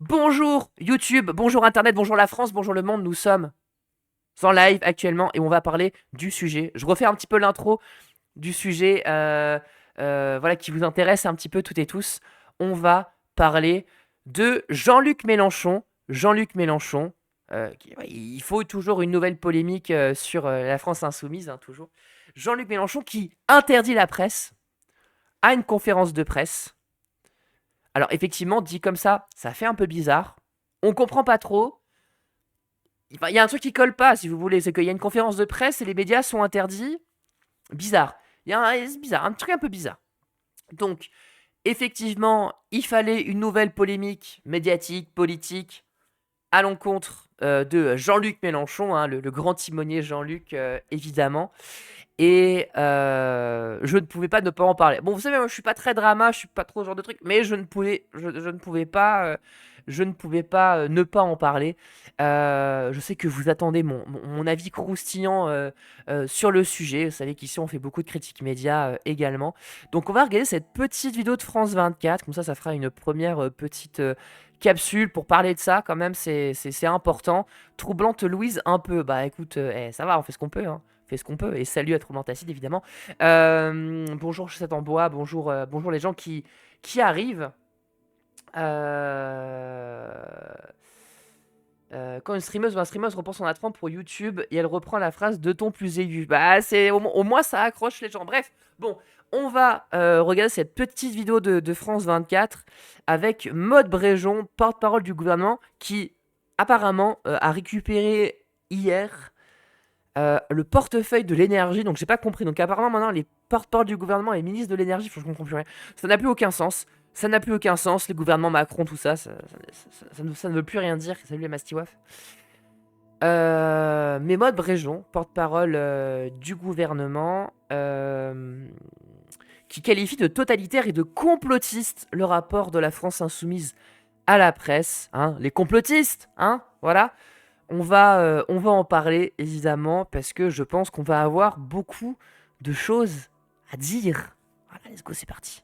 Bonjour YouTube, bonjour Internet, bonjour la France, bonjour le monde, nous sommes en live actuellement et on va parler du sujet. Je refais un petit peu l'intro du sujet voilà, qui vous intéresse un petit peu toutes et tous. On va parler de Jean-Luc Mélenchon. Jean-Luc Mélenchon, ouais, il faut toujours une nouvelle polémique sur la France insoumise, hein, toujours. Jean-Luc Mélenchon qui interdit la presse à une conférence de presse. Alors effectivement, dit comme ça fait un peu bizarre. On comprend pas trop. Enfin, il y a un truc qui colle pas, si vous voulez, c'est qu'il y a une conférence de presse et les médias sont interdits. Bizarre. C'est bizarre, un truc un peu bizarre. Donc, effectivement, il fallait une nouvelle polémique médiatique, politique, à l'encontre de Jean-Luc Mélenchon, hein, le grand timonier Jean-Luc, évidemment. Et je ne pouvais pas ne pas en parler. Bon, vous savez, moi, je suis pas très drama, je suis pas trop ce genre de truc, mais je ne pouvais pas, ne pas en parler. Je sais que vous attendez mon avis croustillant sur le sujet. Vous savez qu'ici, on fait beaucoup de critiques médias également. Donc, on va regarder cette petite vidéo de France 24. Comme ça fera une première petite capsule pour parler de ça. Quand même, c'est important. Troublante Louise, un peu. Bah, écoute, ça va, on fait ce qu'on peut, hein. Fait ce qu'on peut. Et salut à Troublante Acide, évidemment. Bonjour Chaussette en bois, bonjour, bonjour les gens qui arrivent. Euh, quand une streameuse ou un streameuse reprend son attente pour YouTube et elle reprend la phrase de ton plus aigu. Bah, c'est au moins ça accroche les gens. Bref, bon, on va regarder cette petite vidéo de France 24 avec Maud Bréjon, porte-parole du gouvernement, qui apparemment a récupéré hier le portefeuille de l'énergie. Donc j'ai pas compris. Donc apparemment maintenant les porte-parole du gouvernement et ministre de l'énergie, je comprends plus rien. Ça n'a plus aucun sens. Ça n'a plus aucun sens. Les gouvernements Macron, tout ça, ça ne veut plus rien dire. Salut les Mastiwaf. Mais Maud Bréjon, porte-parole du gouvernement, qui qualifie de totalitaire et de complotiste le rapport de la France insoumise à la presse. Hein, les complotistes, hein, voilà. On va en parler évidemment parce que je pense qu'on va avoir beaucoup de choses à dire. Voilà, let's go, c'est parti.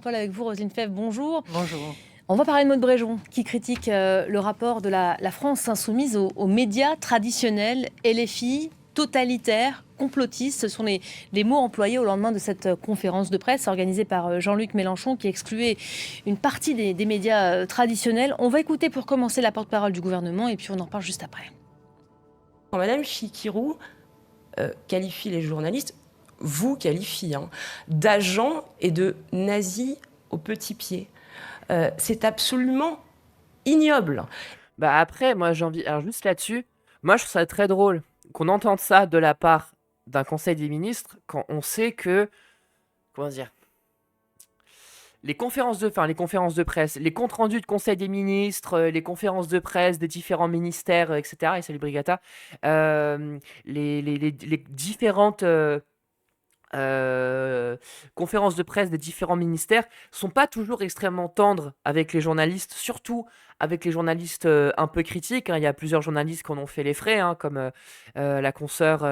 Paul avec vous, Roselyne Fèvre, bonjour. Bonjour. On va parler de Maud Bréjon qui critique le rapport de la France insoumise aux médias traditionnels, LFI, totalitaires, complotistes. Ce sont les mots employés au lendemain de cette conférence de presse organisée par Jean-Luc Mélenchon qui excluait une partie des médias traditionnels. On va écouter pour commencer la porte-parole du gouvernement et puis on en parle juste après. Quand Madame Chikirou qualifie les journalistes, vous qualifie, d'agents et de nazis au petit pied. C'est absolument ignoble. Bah après, moi j'ai envie. Alors juste là-dessus, moi je trouve ça très drôle qu'on entende ça de la part d'un conseil des ministres quand on sait que. Comment dire, les conférences de presse, les comptes rendus de conseil des ministres, les conférences de presse des différents ministères, etc. Et salut Brigata, les différentes conférences de presse des différents ministères sont pas toujours extrêmement tendres avec les journalistes, surtout avec les journalistes un peu critiques, hein. Il y a plusieurs journalistes qui en ont fait les frais, hein, comme la consoeur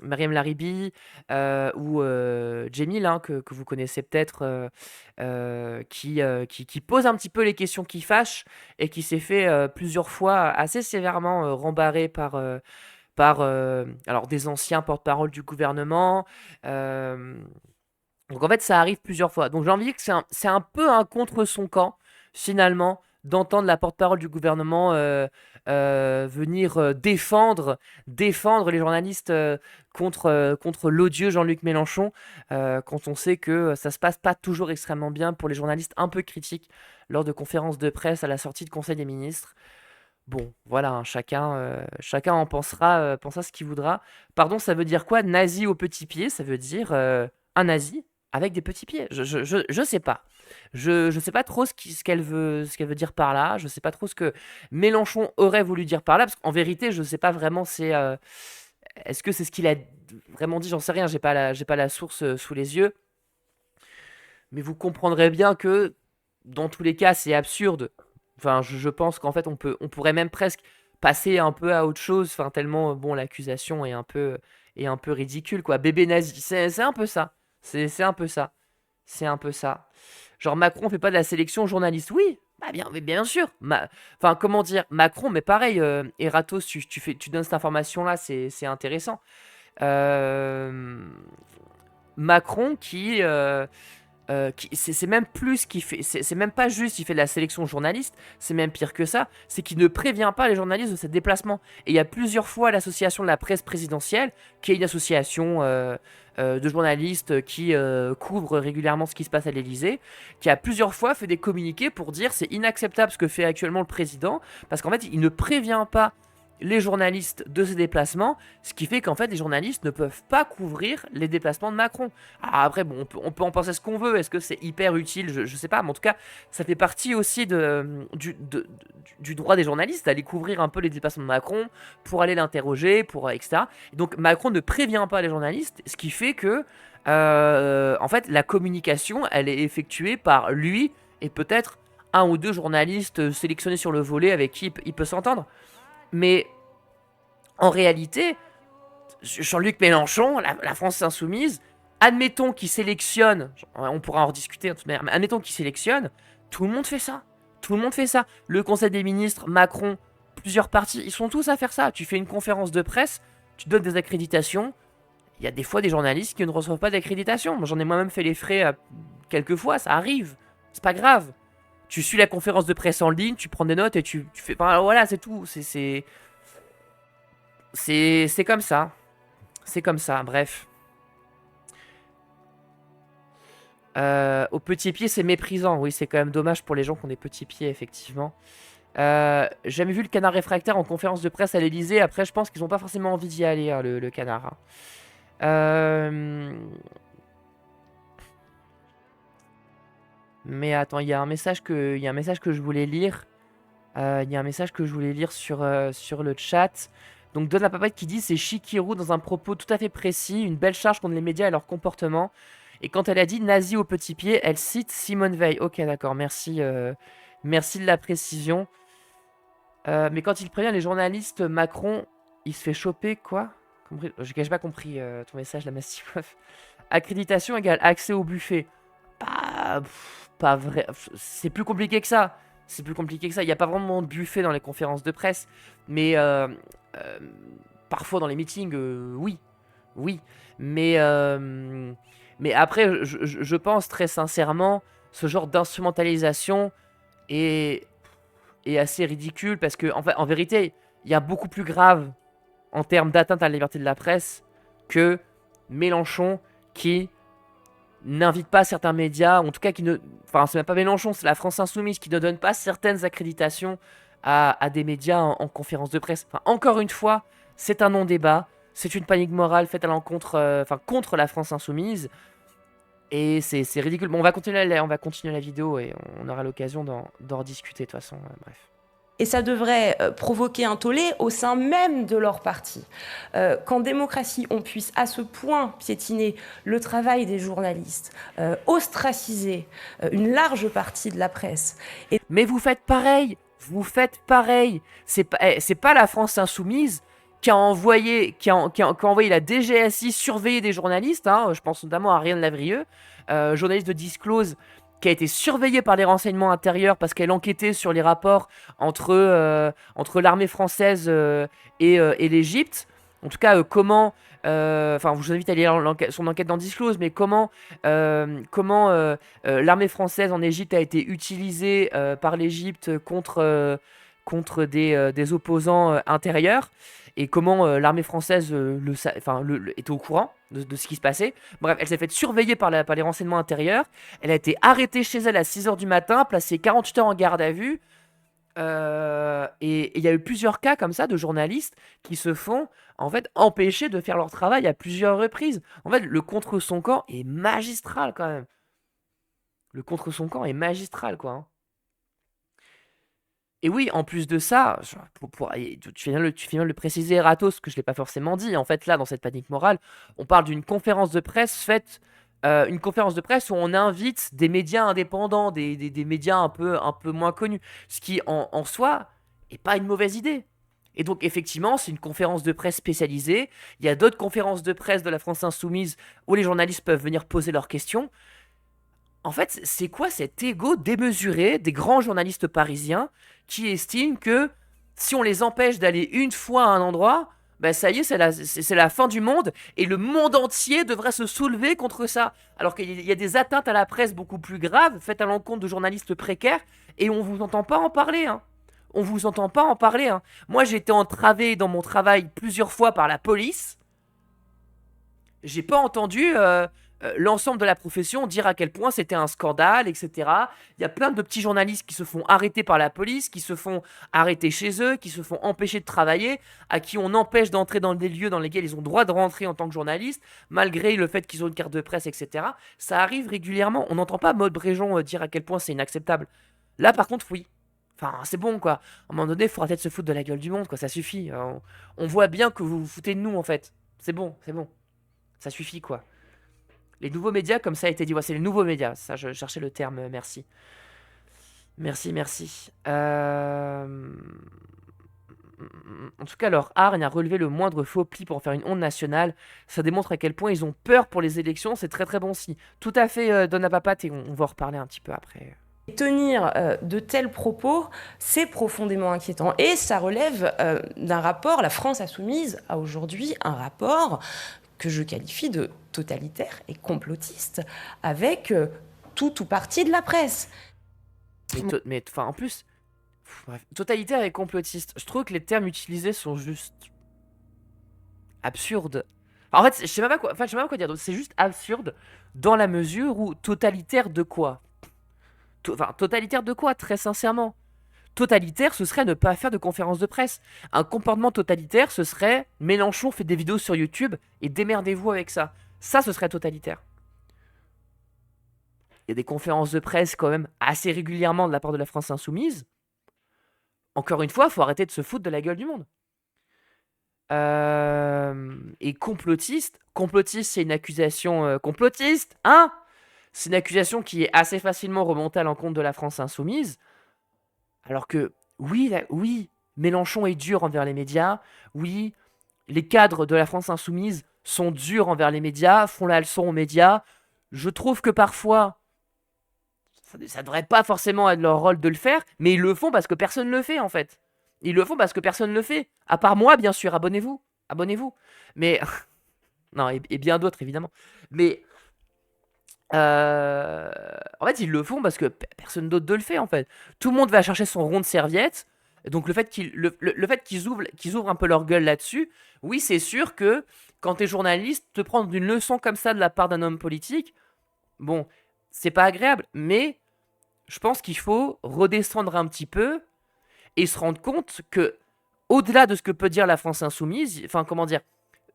Mariam Laribi ou Jemil, hein, que vous connaissez peut-être, qui pose un petit peu les questions qui fâchent et qui s'est fait plusieurs fois assez sévèrement rembarrer par alors des anciens porte-parole du gouvernement. euh, donc en fait, ça arrive plusieurs fois. Donc j'ai envie de dire que c'est un peu un contre son camp, finalement, d'entendre la porte-parole du gouvernement venir défendre les journalistes contre l'odieux Jean-Luc Mélenchon, quand on sait que ça se passe pas toujours extrêmement bien pour les journalistes un peu critiques lors de conférences de presse à la sortie de Conseil des ministres. Bon, voilà, hein, chacun en pensera ce qu'il voudra. Pardon, ça veut dire quoi, nazi au petit pied? Ça veut dire un nazi avec des petits pieds. Je sais pas. Je sais pas trop ce qu'elle veut dire par là. Je sais pas trop ce que Mélenchon aurait voulu dire par là. Parce qu'en vérité, je sais pas vraiment est-ce que c'est ce qu'il a vraiment dit? J'en sais rien. J'ai pas la source sous les yeux. Mais vous comprendrez bien que dans tous les cas, c'est absurde. Enfin, je pense qu'en fait, on pourrait même presque passer un peu à autre chose. Enfin, tellement, bon, l'accusation est un peu ridicule, quoi. Bébé nazi, c'est un peu ça. C'est un peu ça. C'est un peu ça. Genre, Macron fait pas de la sélection journaliste. Oui, Bah bien, mais bien sûr. Enfin, comment dire, Macron, mais pareil, Eratos, tu donnes cette information-là, c'est intéressant. Euh, Macron c'est même plus qu'il fait, c'est même pas juste il fait de la sélection de journalistes, c'est même pire que ça, c'est qu'il ne prévient pas les journalistes de ses déplacements. Et il y a plusieurs fois l'association de la presse présidentielle, qui est une association de journalistes qui couvre régulièrement ce qui se passe à l'Élysée, qui a plusieurs fois fait des communiqués pour dire c'est inacceptable ce que fait actuellement le président, parce qu'en fait il ne prévient pas les journalistes de ses déplacements, ce qui fait qu'en fait les journalistes ne peuvent pas couvrir les déplacements de Macron. Alors après, bon, on peut en penser ce qu'on veut, est-ce que c'est hyper utile, je sais pas, mais en tout cas, ça fait partie aussi du droit des journalistes d'aller couvrir un peu les déplacements de Macron, pour aller l'interroger, etc. Et donc Macron ne prévient pas les journalistes, ce qui fait que, en fait, la communication, elle est effectuée par lui, et peut-être un ou deux journalistes sélectionnés sur le volet avec qui il peut s'entendre. Mais en réalité, Jean-Luc Mélenchon, la France insoumise, admettons qu'il sélectionne, on pourra en rediscuter, mais admettons qu'il sélectionne, tout le monde fait ça. Tout le monde fait ça. Le Conseil des ministres, Macron, plusieurs partis, ils sont tous à faire ça. Tu fais une conférence de presse, tu donnes des accréditations. Il y a des fois des journalistes qui ne reçoivent pas d'accréditation. Moi, j'en ai moi-même fait les frais quelques fois, ça arrive. C'est pas grave. Tu suis la conférence de presse en ligne, tu prends des notes et tu fais. Enfin, voilà, c'est tout. C'est comme ça. C'est comme ça, bref. Au petit pied, c'est méprisant. Oui, c'est quand même dommage pour les gens qui ont des petits pieds, effectivement. J'ai jamais vu le canard réfractaire en conférence de presse à l'Elysée. Après, je pense qu'ils n'ont pas forcément envie d'y aller, hein, le canard. Hein. Mais attends, il y a un message que je voulais lire. Il y a un message que je voulais lire sur le chat. Donc Donne la Papette qui dit c'est Chikirou dans un propos tout à fait précis, une belle charge contre les médias et leur comportement. Et quand elle a dit nazi au petit pied, elle cite Simone Veil. Ok, d'accord, merci, merci de la précision. Mais quand il prévient les journalistes, Macron, il se fait choper quoi? J'ai pas compris ton message, la Massive. Accréditation égale accès au buffet. Pas vrai. C'est plus compliqué que ça. C'est plus compliqué que ça. Il n'y a pas vraiment de buffet dans les conférences de presse. Mais parfois dans les meetings, oui. Oui. Mais après, je pense très sincèrement, ce genre d'instrumentalisation est assez ridicule. Parce que, en vérité, il y a beaucoup plus grave en termes d'atteinte à la liberté de la presse que Mélenchon qui n'invite pas certains médias, en tout cas qui ne... Enfin, c'est même pas Mélenchon, c'est la France Insoumise qui ne donne pas certaines accréditations à des médias en conférence de presse. Enfin, encore une fois, c'est un non-débat, c'est une panique morale faite à l'encontre, contre la France Insoumise, et c'est ridicule. Bon, on va continuer la vidéo et on aura l'occasion d'en rediscuter de toute façon, bref. Et ça devrait provoquer un tollé au sein même de leur parti. Qu'en démocratie, on puisse à ce point piétiner le travail des journalistes, ostraciser une large partie de la presse. Mais vous faites pareil. C'est pas la France Insoumise qui a envoyé la DGSI surveiller des journalistes. Hein, je pense notamment à Ariane Lavrieux, journaliste de Disclose, qui a été surveillée par les renseignements intérieurs parce qu'elle enquêtait sur les rapports entre l'armée française et l'Égypte. En tout cas, comment... je vous invite à lire son enquête dans Disclose, mais comment l'armée française en Égypte a été utilisée par l'Égypte contre des opposants intérieurs, et comment l'armée française était au courant de ce qui se passait. Bref, elle s'est fait surveiller par les renseignements intérieurs. Elle a été arrêtée chez elle à 6h du matin, placée 48 heures en garde à vue. Et il y a eu plusieurs cas comme ça de journalistes qui se font en fait empêcher de faire leur travail à plusieurs reprises. En fait, le contre son camp est magistral quand même. Le contre son camp est magistral, quoi. Hein. Et oui, en plus de ça, tu viens de le préciser, Eratos, que je ne l'ai pas forcément dit. En fait, là, dans cette panique morale, on parle d'une conférence de presse faite, une conférence de presse où on invite des médias indépendants, des médias un peu moins connus, ce qui, en soi, n'est pas une mauvaise idée. Et donc, effectivement, c'est une conférence de presse spécialisée. Il y a d'autres conférences de presse de la France Insoumise où les journalistes peuvent venir poser leurs questions. En fait, c'est quoi cet ego démesuré des grands journalistes parisiens qui estiment que si on les empêche d'aller une fois à un endroit, bah ça y est, c'est la fin du monde et le monde entier devrait se soulever contre ça. Alors qu'il y a des atteintes à la presse beaucoup plus graves faites à l'encontre de journalistes précaires et on vous entend pas en parler, hein. On vous entend pas en parler, hein. Moi, j'ai été entravé dans mon travail plusieurs fois par la police. J'ai pas entendu l'ensemble de la profession dire à quel point c'était un scandale, etc. Il y a plein de petits journalistes qui se font arrêter par la police, qui se font arrêter chez eux, qui se font empêcher de travailler, à qui on empêche d'entrer dans des lieux dans lesquels ils ont droit de rentrer en tant que journaliste, malgré le fait qu'ils ont une carte de presse, etc. Ça arrive régulièrement. On n'entend pas Maud Bréjon dire à quel point c'est inacceptable. Là, par contre, oui. Enfin, c'est bon, quoi. À un moment donné, il faut arrêter de se foutre de la gueule du monde, quoi. Ça suffit. On voit bien que vous vous foutez de nous, en fait. C'est bon, c'est bon. Ça suffit, quoi. Les nouveaux médias, comme ça a été dit. Ouais, c'est les nouveaux médias. Ça, je cherchais le terme. Merci. Merci, merci. En tout cas, leur art n'a relevé le moindre faux pli pour en faire une onde nationale. Ça démontre à quel point ils ont peur pour les élections. C'est très très bon signe. Tout à fait, Donna Papat, et on va en reparler un petit peu après. Tenir de tels propos, c'est profondément inquiétant. Et ça relève d'un rapport, la France Insoumise a aujourd'hui un rapport que je qualifie de totalitaire et complotiste avec tout ou partie de la presse. Mais enfin, en plus, bref, totalitaire et complotiste, je trouve que les termes utilisés sont juste absurdes. En fait, je sais même pas quoi, enfin, je sais même pas quoi dire. C'est juste absurde dans la mesure où totalitaire de quoi? Enfin, totalitaire de quoi, très sincèrement? Totalitaire, ce serait ne pas faire de conférence de presse. Un comportement totalitaire, ce serait Mélenchon fait des vidéos sur YouTube et démerdez-vous avec ça. Ça, ce serait totalitaire. Il y a des conférences de presse quand même assez régulièrement de la part de la France Insoumise. Encore une fois, il faut arrêter de se foutre de la gueule du monde. Et complotiste, c'est une accusation complotiste, hein? C'est une accusation qui est assez facilement remontée à l'encontre de la France Insoumise. Alors que, oui, oui, Mélenchon est dur envers les médias. Oui, les cadres de la France Insoumise sont durs envers les médias, font la leçon aux médias. Je trouve que parfois, ça devrait pas forcément être leur rôle de le faire, mais ils le font parce que personne ne le fait, en fait. Ils le font parce que personne ne le fait. À part moi, bien sûr, abonnez-vous. Abonnez-vous. Mais, non, et bien d'autres, évidemment. Mais, en fait, ils le font parce que personne d'autre ne le fait, en fait. Tout le monde va chercher son rond de serviette. Donc, le fait qu'ils ouvrent un peu leur gueule là-dessus, oui, c'est sûr que quand t'es journaliste, te prendre une leçon comme ça de la part d'un homme politique, bon, c'est pas agréable. Mais je pense qu'il faut redescendre un petit peu et se rendre compte que, au-delà de ce que peut dire la France Insoumise, enfin, comment dire,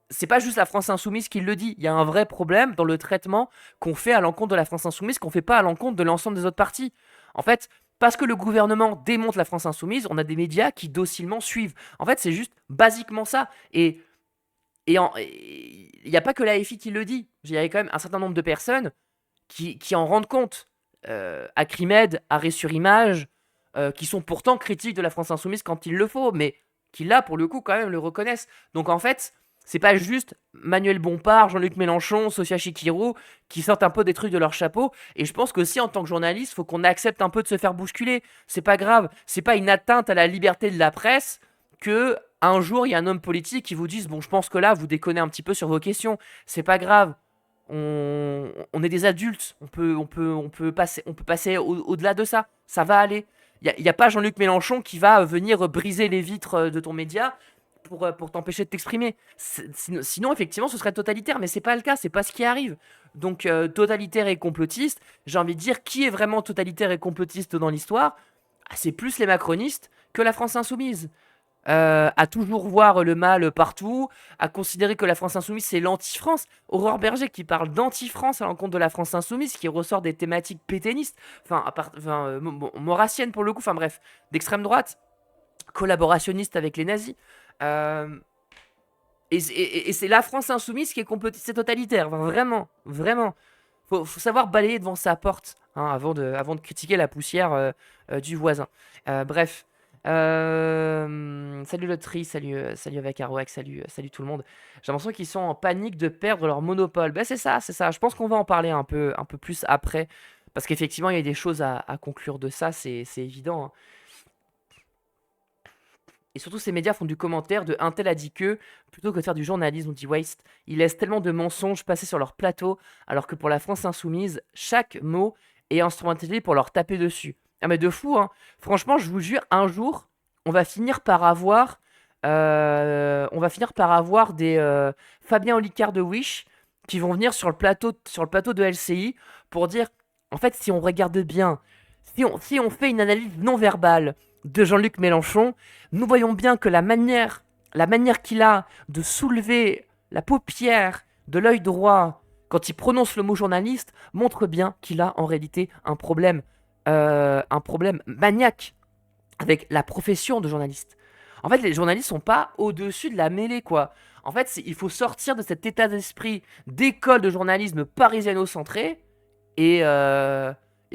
c'est pas juste la France Insoumise qui le dit. Il y a un vrai problème dans le traitement qu'on fait à l'encontre de la France Insoumise, qu'on fait pas à l'encontre de l'ensemble des autres partis. En fait, parce que le gouvernement démonte la France Insoumise, on a des médias qui docilement suivent. En fait, c'est juste basiquement ça. Et il n'y a pas que l'AFI qui le dit. Il y a quand même un certain nombre de personnes qui en rendent compte. Acrimed, Arrêt sur Image, qui sont pourtant critiques de la France Insoumise quand il le faut, mais qui là, pour le coup, quand même, le reconnaissent. Donc en fait, c'est pas juste Manuel Bompard, Jean-Luc Mélenchon, Sophia Chikirou qui sortent un peu des trucs de leur chapeau. Et je pense qu'aussi, en tant que journaliste, faut qu'on accepte un peu de se faire bousculer. C'est pas grave. C'est pas une atteinte à la liberté de la presse que un jour, il y a un homme politique qui vous dise « Bon, je pense que là, vous déconnez un petit peu sur vos questions. » C'est pas grave. On est des adultes. On peut passer au-delà de ça. Ça va aller. Il n'y a pas Jean-Luc Mélenchon qui va venir briser les vitres de ton média pour t'empêcher de t'exprimer. Sinon, effectivement, ce serait totalitaire, mais c'est pas le cas, c'est pas ce qui arrive. Donc, totalitaire et complotiste, j'ai envie de dire, qui est vraiment totalitaire et complotiste dans l'histoire? C'est plus les macronistes que la France Insoumise. À toujours voir le mal partout, à considérer que la France Insoumise c'est l'anti-France. Aurore Berger qui parle d'anti-France à l'encontre de la France Insoumise, qui ressort des thématiques pétainistes, maurassiennes pour le coup, enfin bref, d'extrême droite, collaborationniste avec les nazis. Et c'est la France Insoumise qui est complotiste, c'est totalitaire, enfin, vraiment, vraiment. Faut savoir balayer devant sa porte hein, avant de critiquer la poussière du voisin. Bref. Salut le tri, salut avec Arouac, salut tout le monde. J'ai l'impression qu'ils sont en panique de perdre leur monopole. Ben c'est ça. Je pense qu'on va en parler un peu plus après. Parce qu'effectivement, il y a des choses à conclure de ça, c'est évident, hein. Et surtout, ces médias font du commentaire de un tel a dit que, plutôt que de faire du journalisme, on dit waste. Ils laissent tellement de mensonges passer sur leur plateau, alors que pour la France insoumise, chaque mot est instrumentalisé pour leur taper dessus. Ah mais de fou, hein. Franchement, je vous jure, un jour, on va finir par avoir, des Fabien Olicard de Wish qui vont venir sur le plateau de LCI pour dire, en fait, si on regarde bien, si on fait une analyse non verbale de Jean-Luc Mélenchon, nous voyons bien que la manière qu'il a de soulever la paupière de l'œil droit quand il prononce le mot journaliste montre bien qu'il a en réalité un problème maniaque avec la profession de journaliste. En fait, les journalistes sont pas au-dessus de la mêlée, quoi. En fait, il faut sortir de cet état d'esprit d'école de journalisme parisiano-centré et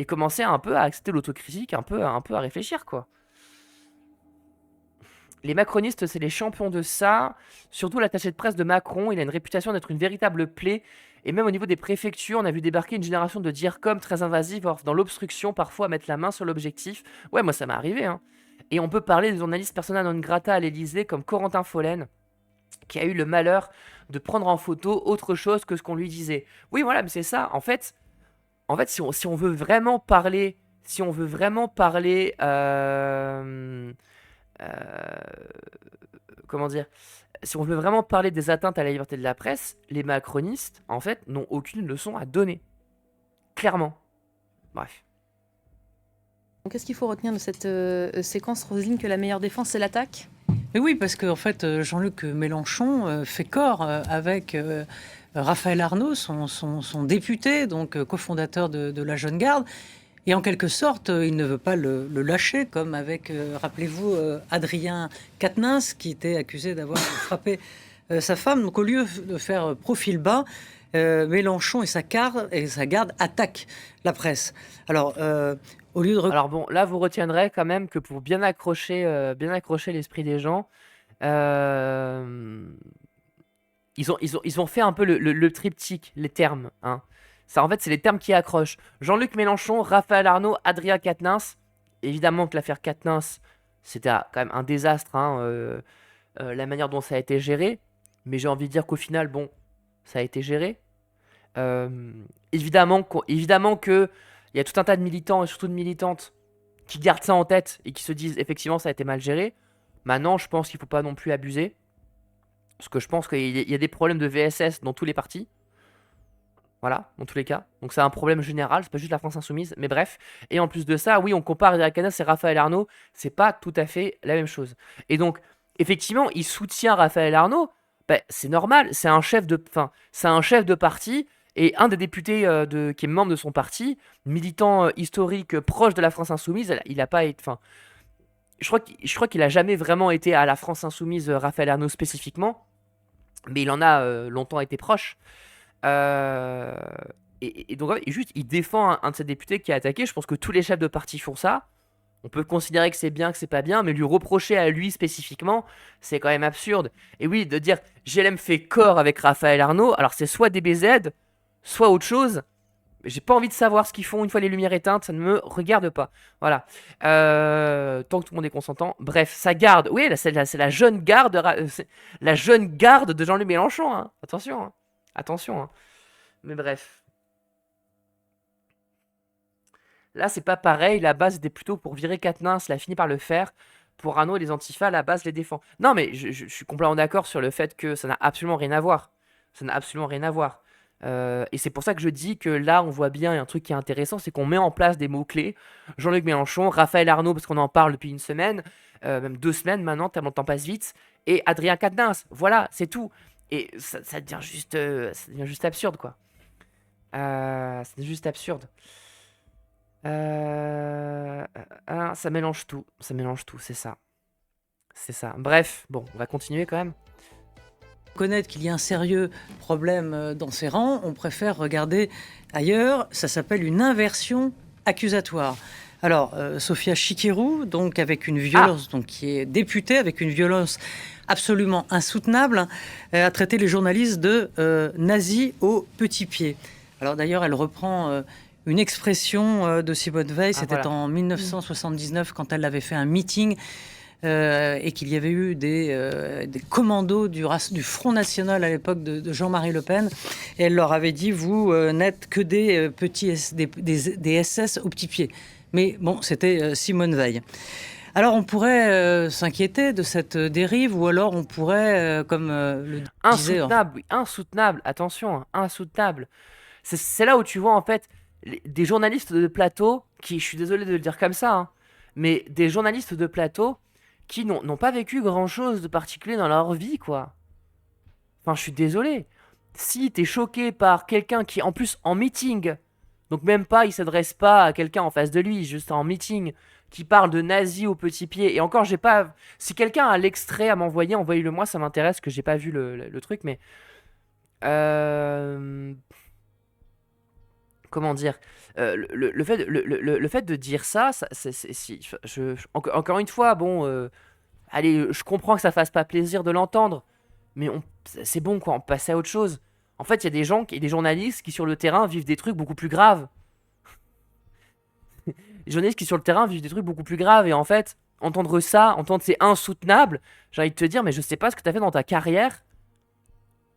commencer un peu à accepter l'autocritique, un peu à réfléchir, quoi. Les macronistes, c'est les champions de ça. Surtout l'attaché de presse de Macron, il a une réputation d'être une véritable plaie. Et même au niveau des préfectures, on a vu débarquer une génération de DIRCOM très invasive, dans l'obstruction, parfois à mettre la main sur l'objectif. Ouais, moi ça m'est arrivé, hein. Et on peut parler des journalistes persona non grata à l'Élysée, comme Corentin Follen, qui a eu le malheur de prendre en photo autre chose que ce qu'on lui disait. Oui, voilà, mais c'est ça. En fait, si on veut vraiment parler, comment dire, si on veut vraiment parler des atteintes à la liberté de la presse, les macronistes, en fait, n'ont aucune leçon à donner. Clairement. Bref. Qu'est-ce qu'il faut retenir de cette séquence, Roselyne, que la meilleure défense, c'est l'attaque ? Mais oui, parce qu'en fait, Jean-Luc Mélenchon fait corps avec Raphaël Arnaud, son député, donc cofondateur de la Jeune Garde. Et en quelque sorte, il ne veut pas le lâcher, comme avec, rappelez-vous, Adrien Quatennens, qui était accusé d'avoir frappé sa femme. Donc au lieu de faire profil bas, Mélenchon et sa garde attaquent la presse. Alors, au lieu de... Alors bon, là, vous retiendrez quand même que pour bien accrocher l'esprit des gens, ils ont fait un peu le triptyque, les termes, hein. Ça, en fait, c'est les termes qui accrochent. Jean-Luc Mélenchon, Raphaël Arnaud, Adrien Quatennens. Évidemment que l'affaire Quatennens, c'était quand même un désastre, hein, la manière dont ça a été géré. Mais j'ai envie de dire qu'au final, bon, ça a été géré. Évidemment que il y a tout un tas de militants et surtout de militantes qui gardent ça en tête et qui se disent effectivement ça a été mal géré. Maintenant, je pense qu'il ne faut pas non plus abuser. Parce que je pense qu'il y a des problèmes de VSS dans tous les partis. Voilà, dans tous les cas. Donc c'est un problème général, c'est pas juste la France insoumise, mais bref. Et en plus de ça, oui, on compare Adrien Quatennens et Raphaël Arnaud, c'est pas tout à fait la même chose. Et donc, effectivement, il soutient Raphaël Arnaud, ben, c'est normal, c'est un chef de parti, et un des députés qui est membre de son parti, militant historique proche de la France insoumise, il a pas été... Enfin, je crois qu'il a jamais vraiment été à la France insoumise, Raphaël Arnaud spécifiquement, mais il en a longtemps été proche. Et donc juste il défend un de ses députés qui a attaqué. Je pense que tous les chefs de parti font ça. On peut considérer que c'est bien, que c'est pas bien, mais lui reprocher à lui spécifiquement, c'est quand même absurde. Et oui, de dire GLM fait corps avec Raphaël Arnaud, alors c'est soit DBZ, soit autre chose. J'ai pas envie de savoir ce qu'ils font une fois les lumières éteintes, ça ne me regarde pas. Voilà. Tant que tout le monde est consentant. Bref, sa garde. Oui, c'est la jeune garde, la jeune garde de Jean-Luc Mélenchon, hein. Attention, hein. Attention, hein. Mais bref. Là, c'est pas pareil. La base était plutôt pour virer Quatennens. Il a fini par le faire. Pour Arnaud et les antifas, la base les défend. Non, mais je suis complètement d'accord sur le fait que ça n'a absolument rien à voir. Ça n'a absolument rien à voir. Et c'est pour ça que je dis que là, on voit bien, il y a un truc qui est intéressant, c'est qu'on met en place des mots-clés. Jean-Luc Mélenchon, Raphaël Arnaud, parce qu'on en parle depuis une semaine, même 2 semaines maintenant, tellement le temps passe vite, et Adrien Quatennens. Voilà, c'est tout. Et ça devient juste absurde, quoi. C'est juste absurde. Ça mélange tout. Ça mélange tout, c'est ça. C'est ça. Bref, bon, on va continuer quand même. Connaître qu'il y a un sérieux problème dans ses rangs, on préfère regarder ailleurs. Ça s'appelle une inversion accusatoire. Alors, Sophia Chikirou, donc avec une violence, donc qui est députée avec une violence absolument insoutenable, a traité les journalistes de nazis au petit pied. Alors d'ailleurs, elle reprend une expression de Simone Veil. Ah, C'était voilà. en 1979 quand elle avait fait un meeting et qu'il y avait eu des commandos du Front National à l'époque de Jean-Marie Le Pen. Et elle leur avait dit, vous n'êtes que des des SS au petit pied. Mais bon, c'était Simone Veil. Alors on pourrait s'inquiéter de cette dérive, ou alors on pourrait, comme le disait... Insoutenable, oui, insoutenable, attention, hein, insoutenable. C'est là où tu vois en fait des journalistes de plateau qui, je suis désolé de le dire comme ça, hein, mais des journalistes de plateau qui n'ont pas vécu grand-chose de particulier dans leur vie, quoi. Enfin, je suis désolé. Si t'es choqué par quelqu'un qui, en plus, en meeting, donc même pas, il s'adresse pas à quelqu'un en face de lui, juste en meeting, qui parle de nazis au petit pied, et encore, j'ai pas... Si quelqu'un a l'extrait à m'envoyer, envoyez-le moi, ça m'intéresse, que j'ai pas vu le truc, mais... Euh... Comment dire, le fait de dire ça, encore une fois, bon, allez, je comprends que ça fasse pas plaisir de l'entendre, mais c'est bon quoi, on passe à autre chose. En fait, il y a des gens, des journalistes qui sur le terrain vivent des trucs beaucoup plus graves. Les journalistes qui sur le terrain vivent des trucs beaucoup plus graves, et en fait, entendre ça, entendre c'est insoutenable, j'ai envie de te dire, mais je sais pas ce que t'as fait dans ta carrière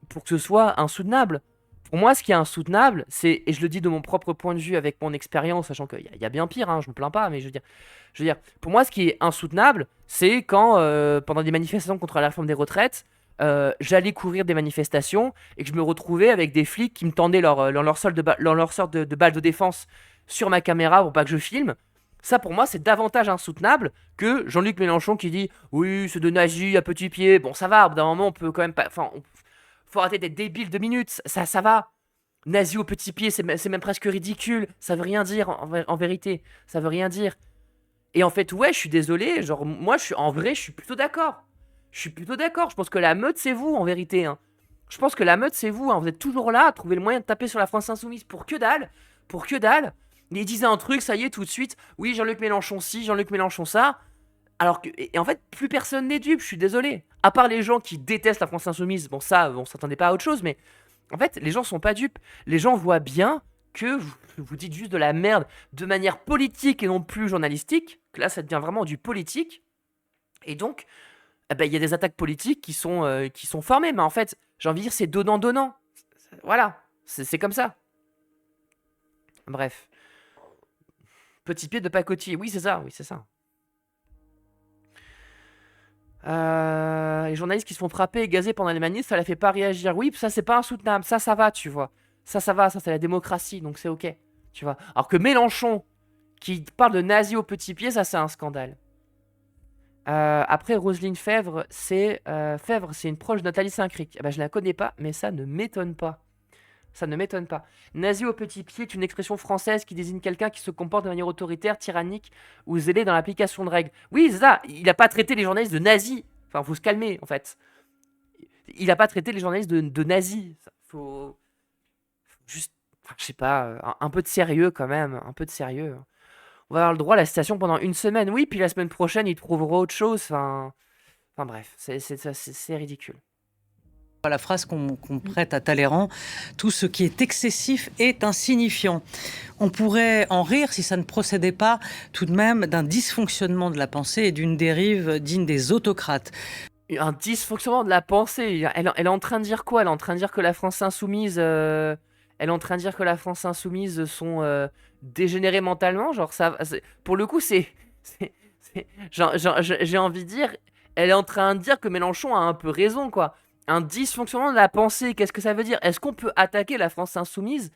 pour que ce soit insoutenable. Pour moi, ce qui est insoutenable, c'est, et je le dis de mon propre point de vue avec mon expérience, sachant qu'il y a bien pire, hein, je me plains pas, mais je veux dire, pour moi, ce qui est insoutenable, c'est quand, pendant des manifestations contre la réforme des retraites, j'allais courir des manifestations et que je me retrouvais avec des flics qui me tendaient leur sorte de balle de défense sur ma caméra pour pas que je filme. Ça, pour moi, c'est davantage insoutenable que Jean-Luc Mélenchon qui dit oui, c'est de nazis à petit pied. Bon, ça va, au bout d'un moment, on peut quand même pas. Enfin, faut arrêter d'être débile 2 minutes. Ça va. Nazi au petit pied, c'est même presque ridicule. Ça veut rien dire en vérité. Ça veut rien dire. Et en fait, ouais, je suis désolé. Genre, moi, en vrai, je suis plutôt d'accord. Je suis plutôt d'accord. Je pense que la meute, c'est vous, en vérité, hein. Je pense que la meute, c'est vous, hein. Vous êtes toujours là à trouver le moyen de taper sur la France Insoumise pour que dalle. Pour que dalle. Il disait un truc, ça y est, tout de suite. Oui, Jean-Luc Mélenchon ci, Jean-Luc Mélenchon ça. Alors que, et en fait, plus personne n'est dupe, je suis désolé. À part les gens qui détestent la France Insoumise, bon, ça, on s'attendait pas à autre chose, mais en fait, les gens sont pas dupes. Les gens voient bien que vous dites juste de la merde de manière politique et non plus journalistique. Que là, ça devient vraiment du politique. Et donc, eh ben, il y a des attaques politiques qui sont formées. Mais en fait, j'ai envie de dire, c'est donnant-donnant. Voilà, c'est comme ça. Bref. Petit pied de pacotille. Oui, c'est ça, oui, c'est ça. Les journalistes qui se font frapper et gazer pendant les manifs, ça la fait pas réagir. Oui, ça c'est pas insoutenable, ça va, tu vois. Ça va, ça c'est la démocratie, donc c'est ok, tu vois. Alors que Mélenchon, qui parle de nazis au petit pied, ça c'est un scandale. Après, Roselyne Fèvre, c'est une proche de Nathalie Saint-Cric. Eh ben, je la connais pas, mais ça ne m'étonne pas. Ça ne m'étonne pas. Nazi au petit pied est une expression française qui désigne quelqu'un qui se comporte de manière autoritaire, tyrannique ou zélé dans l'application de règles. Oui, c'est ça. Il n'a pas traité les journalistes de nazis. Enfin, faut se calmer, en fait. Il n'a pas traité les journalistes de nazis. Faut juste, enfin, je sais pas, un peu de sérieux quand même. Un peu de sérieux. On va avoir le droit à la citation pendant 1 semaine. Oui, puis la semaine prochaine, il trouvera autre chose. Enfin bref, c'est ridicule. La phrase qu'on prête à Talleyrand, tout ce qui est excessif est insignifiant. On pourrait en rire si ça ne procédait pas tout de même d'un dysfonctionnement de la pensée et d'une dérive digne des autocrates. Un dysfonctionnement de la pensée. Elle est en train de dire quoi? Elle est en train de dire que la France insoumise, elle est en train de dire que la France insoumise sont dégénérés mentalement. Genre ça, pour le coup, j'ai envie de dire, elle est en train de dire que Mélenchon a un peu raison, quoi. Un dysfonctionnement de la pensée, qu'est-ce que ça veut dire? Est-ce qu'on peut attaquer la France insoumise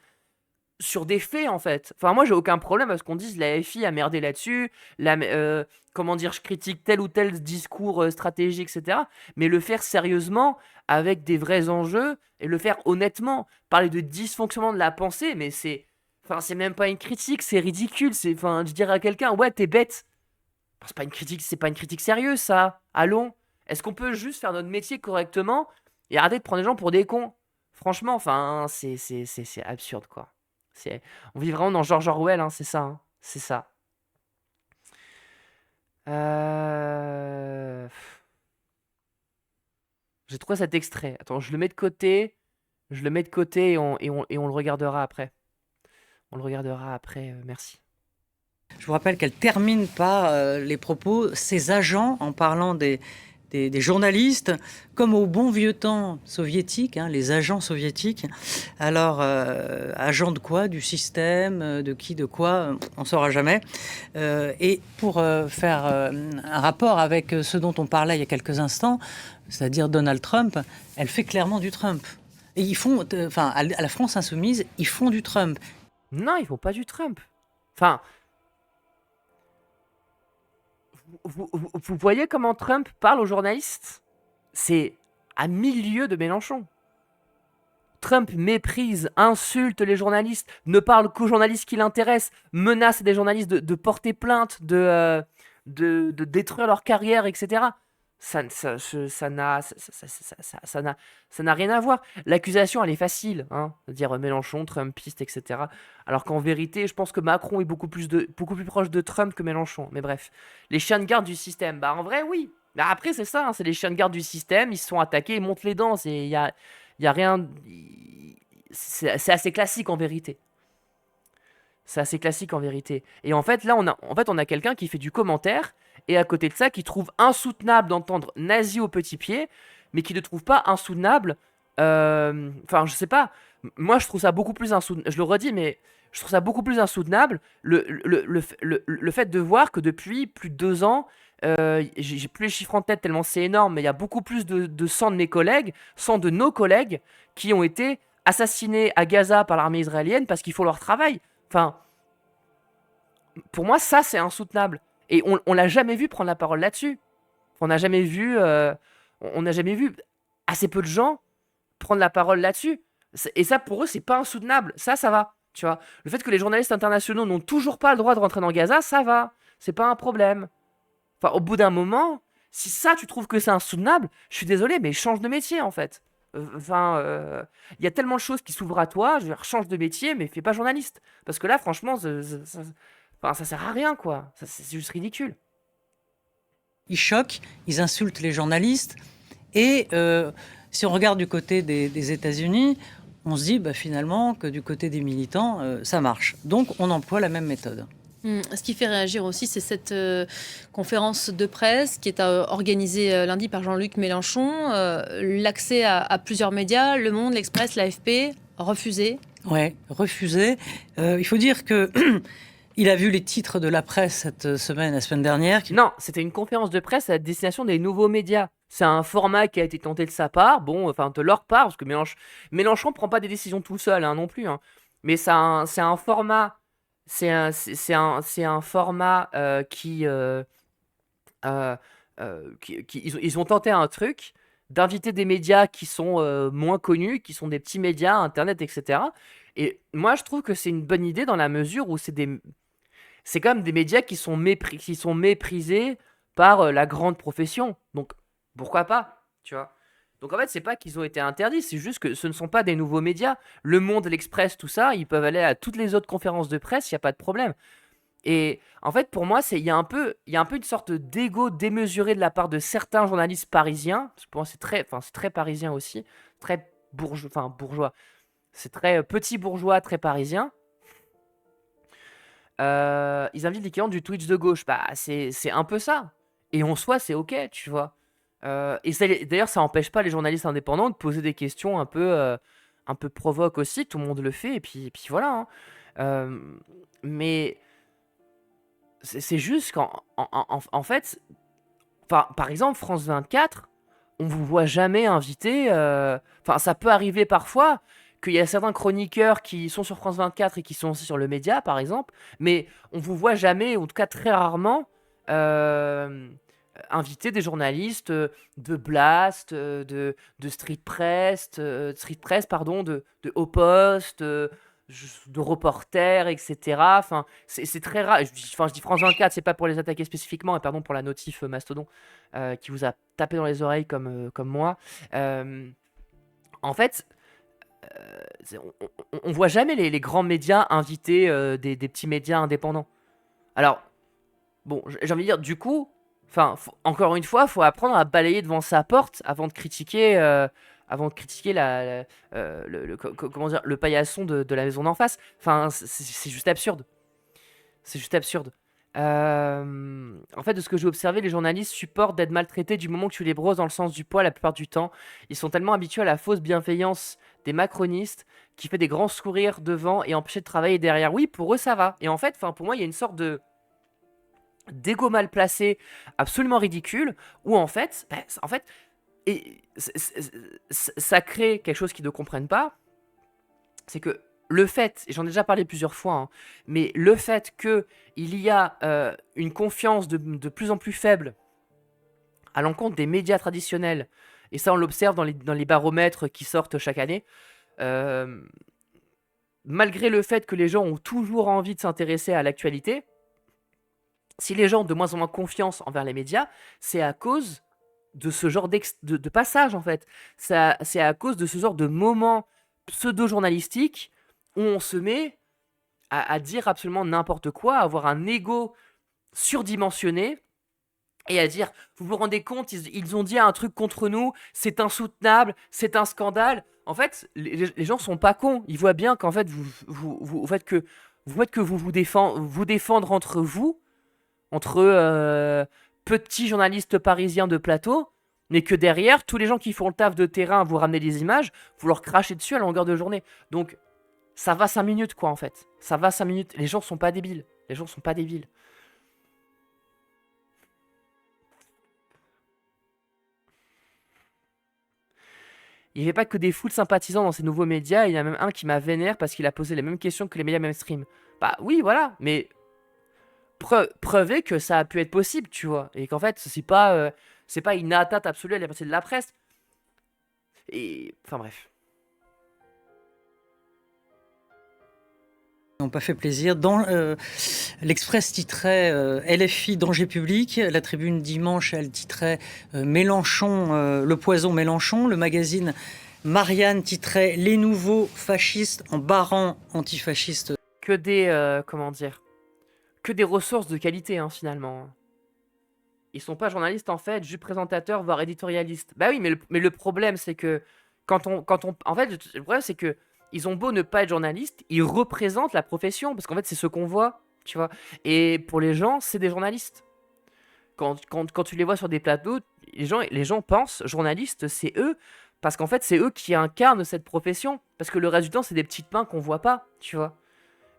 sur des faits, en fait? Enfin, moi, j'ai aucun problème à ce qu'on dise la FI a merdé là-dessus, comment dire, je critique tel ou tel discours stratégique, etc. Mais le faire sérieusement, avec des vrais enjeux, et le faire honnêtement. Parler de dysfonctionnement de la pensée, mais c'est... Enfin, c'est même pas une critique, c'est ridicule. Enfin, je dirais à quelqu'un, ouais, t'es bête. C'est pas une critique sérieuse, ça. Allons. Est-ce qu'on peut juste faire notre métier correctement et arrêter de prendre les gens pour des cons? Franchement, enfin, c'est absurde, quoi. On vit vraiment dans George Orwell, hein, c'est ça. Hein. C'est ça. J'ai trouvé cet extrait. Attends, je le mets de côté. Je le mets de côté et on le regardera après. On le regardera après. Merci. Je vous rappelle qu'elle termine par les propos, ses agents, en parlant des journalistes, comme au bon vieux temps soviétique, les agents soviétiques. Alors, agents de quoi? Du système? De qui? De quoi? On ne saura jamais. Et pour faire un rapport avec ce dont on parlait il y a quelques instants, c'est-à-dire Donald Trump, elle fait clairement du Trump. Et ils font, à la France Insoumise, ils font du Trump. Non, ils font pas du Trump. Enfin, vous voyez comment Trump parle aux journalistes? C'est à 1000 lieues de Mélenchon. Trump méprise, insulte les journalistes, ne parle qu'aux journalistes qui l'intéressent, menace des journalistes de porter plainte, de détruire leur carrière, etc. Ça n'a rien à voir. L'accusation, elle est facile, de dire Mélenchon, Trumpiste, etc. Alors qu'en vérité, je pense que Macron est beaucoup plus proche de Trump que Mélenchon. Mais bref, les chiens de garde du système, en vrai, oui. Mais après, c'est ça, c'est les chiens de garde du système, ils se sont attaqués, ils montent les dents, il y a rien... C'est assez classique en vérité. C'est assez classique en vérité. Et en fait, là, on a quelqu'un qui fait du commentaire, et à côté de ça, qui trouve insoutenable d'entendre nazi au petit pied, mais qui ne trouve pas insoutenable... Enfin, je sais pas. Moi, je trouve ça beaucoup plus insoutenable. Je le redis, mais je trouve ça beaucoup plus insoutenable le fait de voir que depuis plus de 2 ans, j'ai plus les chiffres en tête tellement c'est énorme, mais il y a beaucoup plus de sang de mes collègues, sang de nos collègues, qui ont été assassinés à Gaza par l'armée israélienne parce qu'ils font leur travail. Enfin, pour moi, ça, c'est insoutenable. Et on l'a jamais vu prendre la parole là-dessus. On n'a jamais vu, assez peu de gens prendre la parole là-dessus. Et ça, pour eux, c'est pas insoutenable. Ça va. Tu vois, le fait que les journalistes internationaux n'ont toujours pas le droit de rentrer dans Gaza, ça va. C'est pas un problème. Enfin, au bout d'un moment, si ça, tu trouves que c'est insoutenable, je suis désolé, mais change de métier, en fait. Il y a tellement de choses qui s'ouvrent à toi, je veux dire, change de métier, mais fais pas journaliste. Parce que là, franchement, ça sert à rien, quoi. C'est juste ridicule. Ils choquent, ils insultent les journalistes. Et si on regarde du côté des États-Unis, on se dit finalement que du côté des militants, ça marche. Donc on emploie la même méthode. Ce qui fait réagir aussi, c'est cette conférence de presse qui est organisée lundi par Jean-Luc Mélenchon. L'accès à plusieurs médias, Le Monde, l'Express, l'AFP, refusé. Ouais, refusé. Il faut dire que il a vu les titres de la presse cette semaine, la semaine dernière. Non, c'était une conférence de presse à destination des nouveaux médias. C'est un format qui a été tenté de sa part, de leur part, parce que Mélenchon prend pas des décisions tout seul non plus. Mais c'est un format, format ils ont tenté un truc d'inviter des médias qui sont moins connus, qui sont des petits médias, internet, etc. Et moi, je trouve que c'est une bonne idée dans la mesure où c'est quand même des médias qui sont méprisés par la grande profession. Donc, pourquoi pas, tu vois? Donc, en fait, c'est pas qu'ils ont été interdits, c'est juste que ce ne sont pas des nouveaux médias. Le Monde, l'Express, tout ça, ils peuvent aller à toutes les autres conférences de presse, il n'y a pas de problème. Et en fait, pour moi, il y a un peu une sorte d'ego démesuré de la part de certains journalistes parisiens. Parce que pour moi, c'est très parisien aussi, très bourgeois. C'est très petit bourgeois, très parisien. Ils invitent les clients du Twitch de gauche. C'est un peu ça. Et en soi, c'est ok, tu vois. Et d'ailleurs, ça n'empêche pas les journalistes indépendants de poser des questions un peu provoques aussi. Tout le monde le fait, et puis voilà. Mais c'est juste en fait, par exemple, France 24, on vous voit jamais invité. Ça peut arriver parfois qu'il y a certains chroniqueurs qui sont sur France 24 et qui sont aussi sur le média, par exemple, mais on vous voit jamais, en tout cas très rarement, inviter des journalistes de Blast, de Street Press, de Au Poste, de reporters, etc. C'est très rare. Je dis France 24, c'est pas pour les attaquer spécifiquement, et pardon pour la notif Mastodon qui vous a tapé dans les oreilles comme moi. En fait, on voit jamais les grands médias inviter des petits médias indépendants. Alors, bon, j'ai envie de dire, du coup, encore une fois, faut apprendre à balayer devant sa porte avant de critiquer avant de critiquer comment dire, le paillasson de la maison d'en face. Enfin, c'est juste absurde. C'est juste absurde. En fait, de ce que j'ai observé, les journalistes supportent d'être maltraités du moment que tu les brosses dans le sens du poil la plupart du temps. Ils sont tellement habitués à la fausse bienveillance des macronistes qui fait des grands sourires devant et empêcher de travailler derrière. Oui, pour eux, ça va. Et en fait, pour moi, il y a une sorte de d'ego mal placé absolument ridicule où en fait et ça crée quelque chose qu'ils ne comprennent pas, c'est que le fait, et j'en ai déjà parlé plusieurs fois, hein, mais le fait qu'il y a une confiance de plus en plus faible à l'encontre des médias traditionnels, et ça on l'observe dans les baromètres qui sortent chaque année, euh, malgré le fait que les gens ont toujours envie de s'intéresser à l'actualité, si les gens ont de moins en moins confiance envers les médias, c'est à cause de ce genre de passage, en fait. C'est à cause de ce genre de moment pseudo-journalistique où on se met à dire absolument n'importe quoi, à avoir un ego surdimensionné et à dire, vous vous rendez compte, ils ont dit un truc contre nous, c'est insoutenable, c'est un scandale. En fait, les gens sont pas cons. Ils voient bien qu'en fait, vous faites que vous défendre entre petits journalistes parisiens de plateau, mais que derrière, tous les gens qui font le taf de terrain, vous ramenez des images, vous leur crachez dessus à longueur de journée. Donc, ça va 5 minutes, quoi, en fait. Ça va 5 minutes. Les gens sont pas débiles. Les gens sont pas débiles. Il n'y avait pas que des foules sympathisants dans ces nouveaux médias, il y en a même un qui m'a vénère parce qu'il a posé les mêmes questions que les médias mainstream. Bah oui, voilà, mais preuver que ça a pu être possible, tu vois, et qu'en fait, c'est pas une atteinte absolue à la liberté de la presse. Et enfin bref. N'ont pas fait plaisir. Dans l'Express titrait LFI danger public. La Tribune dimanche, elle titrait Mélenchon, le poison Mélenchon. Le magazine Marianne titrait Les nouveaux fascistes en barrant antifascistes. Que des comment dire, que des ressources de qualité, hein, finalement. Ils sont pas journalistes en fait, juste présentateurs voire éditorialistes. Bah oui, mais le problème c'est que en fait, le problème c'est que ils ont beau ne pas être journalistes, ils représentent la profession parce qu'en fait c'est ce qu'on voit, tu vois. Et pour les gens, c'est des journalistes. Quand tu les vois sur des plateaux, les gens pensent journalistes, c'est eux parce qu'en fait c'est eux qui incarnent cette profession parce que le reste du temps c'est des petites mains qu'on voit pas, tu vois.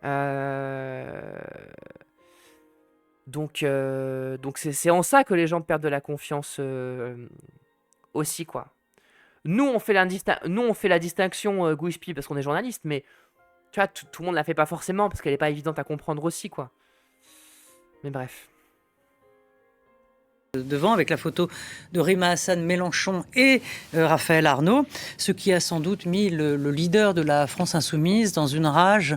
Euh... Donc c'est en ça que les gens perdent de la confiance aussi, quoi. Nous, on fait la distinction Gouispy parce qu'on est journaliste, mais tu vois, tout le monde la fait pas forcément parce qu'elle est pas évidente à comprendre aussi, quoi. Mais bref. Devant, avec la photo de Rima Hassan Mélenchon et Raphaël Arnaud, ce qui a sans doute mis le leader de la France Insoumise dans une rage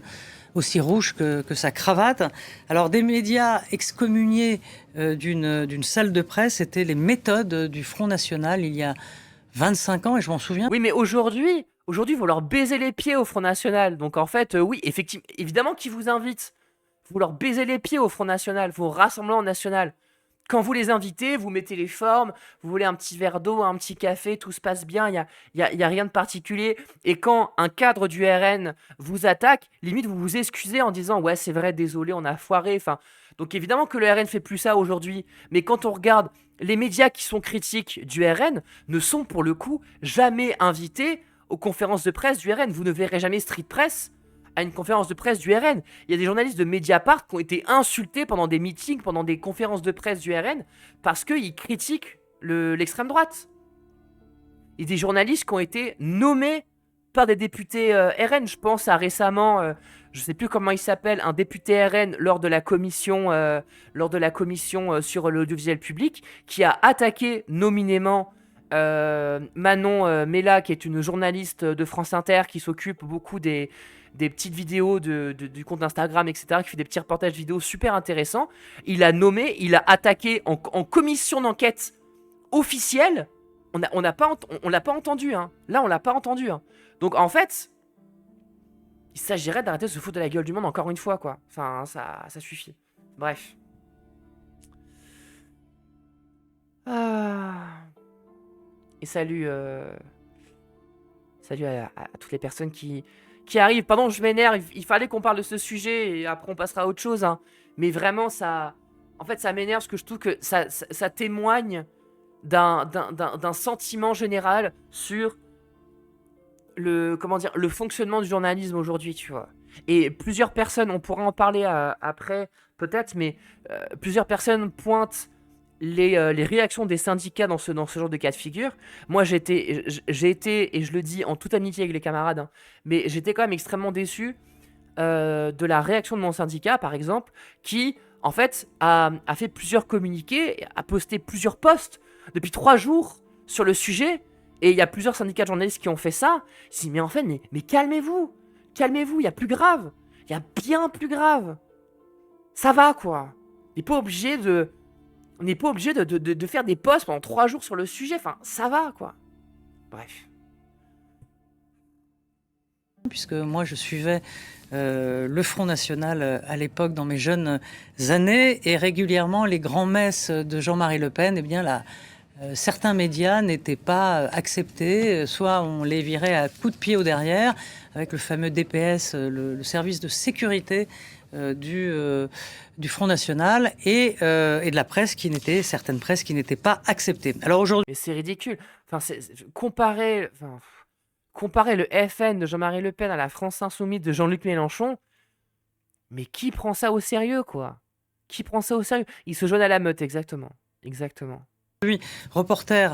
aussi rouge que sa cravate. Alors, des médias excommuniés d'une salle de presse, c'était les méthodes du Front National il y a 25 ans, et je m'en souviens. Oui, mais aujourd'hui, il faut leur baiser les pieds au Front National. Donc en fait, oui, effectivement, évidemment qu'ils vous invitent. Vous leur baisez les pieds au Front National, vos rassemblements nationaux. Quand vous les invitez, vous mettez les formes, vous voulez un petit verre d'eau, un petit café, tout se passe bien, il y a rien de particulier. Et quand un cadre du RN vous attaque, limite vous vous excusez en disant ouais c'est vrai, désolé, on a foiré. Enfin, donc évidemment que le RN fait plus ça aujourd'hui. Mais quand on regarde, les médias qui sont critiques du RN ne sont pour le coup jamais invités aux conférences de presse du RN. Vous ne verrez jamais Street Press à une conférence de presse du RN. Il y a des journalistes de Mediapart qui ont été insultés pendant des meetings, pendant des conférences de presse du RN, parce qu'ils critiquent l'extrême droite. Il y a des journalistes qui ont été nommés par des députés RN. Je pense à récemment, je ne sais plus comment il s'appelle, un député RN lors de la commission, sur l'audiovisuel public, qui a attaqué nominément Manon Mella, qui est une journaliste de France Inter qui s'occupe beaucoup des petites vidéos du compte Instagram, etc., qui fait des petits reportages vidéo super intéressants. Il a attaqué en commission d'enquête officielle. On l'a pas entendu, hein. Là, on l'a pas entendu, hein. Donc, en fait, il s'agirait d'arrêter de se foutre de la gueule du monde encore une fois, quoi. Enfin, ça suffit. Bref. Et salut Salut à toutes les personnes qui arrivent. Pardon, je m'énerve. Il fallait qu'on parle de ce sujet et après on passera à autre chose. Hein. Mais vraiment, ça... En fait, ça m'énerve parce que je trouve que ça témoigne d'un sentiment général sur le fonctionnement du journalisme aujourd'hui, tu vois. Et plusieurs personnes, on pourra en parler après, peut-être, mais plusieurs personnes pointent les réactions des syndicats dans ce genre de cas de figure. Moi, j'ai été, et je le dis en toute amitié avec les camarades, hein, mais j'étais quand même extrêmement déçu de la réaction de mon syndicat, par exemple, qui, en fait, a fait plusieurs communiqués, a posté plusieurs posts depuis 3 jours sur le sujet, et il y a plusieurs syndicats de journalistes qui ont fait ça. Je dis, mais en fait, mais calmez-vous, calmez-vous, il y a plus grave, il y a bien plus grave. Ça va, quoi. On n'est pas obligé de faire des posts pendant 3 jours sur le sujet, enfin, ça va, quoi. Bref. Puisque moi je suivais le Front National à l'époque dans mes jeunes années, et régulièrement les grands-messes de Jean-Marie Le Pen, eh bien certains médias n'étaient pas acceptés, soit on les virait à coups de pied au derrière, avec le fameux DPS, le service de sécurité du Front National, et de la presse certaines presses qui n'étaient pas acceptées. Alors aujourd'hui... Mais c'est ridicule. Enfin, comparer le FN de Jean-Marie Le Pen à la France Insoumise de Jean-Luc Mélenchon, mais qui prend ça au sérieux, quoi? Qui prend ça au sérieux? Ils se joignent à la meute, exactement. Exactement. Reporters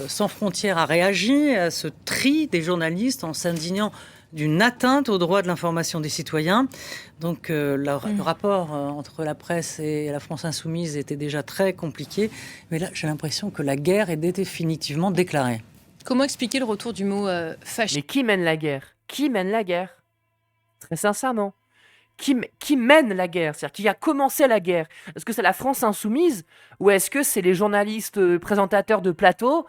sans frontières a réagi à ce tri des journalistes en s'indignant d'une atteinte au droit de l'information des citoyens. Donc le rapport entre la presse et la France Insoumise était déjà très compliqué. Mais là, j'ai l'impression que la guerre est définitivement déclarée. Comment expliquer le retour du mot fasciste? Mais qui mène la guerre? Qui mène la guerre? Très sincèrement. Qui mène la guerre? C'est-à-dire qui a commencé la guerre? Est-ce que c'est la France Insoumise? Ou est-ce que c'est les journalistes présentateurs de plateau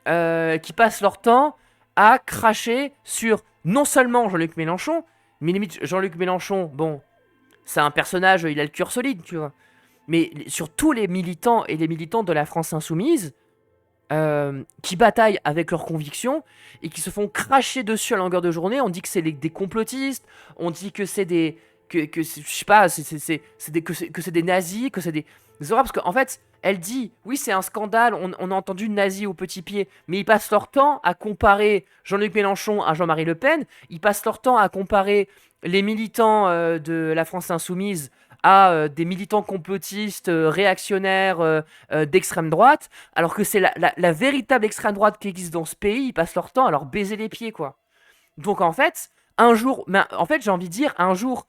qui passent leur temps à cracher sur non seulement Jean-Luc Mélenchon, mais limite Jean-Luc Mélenchon, bon, c'est un personnage, il a le cœur solide, tu vois. Mais sur tous les militants et les militantes de la France Insoumise, qui bataillent avec leurs convictions et qui se font cracher dessus à longueur de journée. On dit que c'est des complotistes, on dit que c'est des... je sais pas, que c'est des nazis, que c'est des horreurs, parce qu'en fait, elle dit, oui, c'est un scandale, on a entendu nazi au petit pied, mais ils passent leur temps à comparer Jean-Luc Mélenchon à Jean-Marie Le Pen, ils passent leur temps à comparer les militants de la France Insoumise à des militants complotistes, réactionnaires d'extrême droite, alors que c'est la véritable extrême droite qui existe dans ce pays, ils passent leur temps à leur baiser les pieds, quoi. Donc en fait, un jour, j'ai envie de dire, un jour,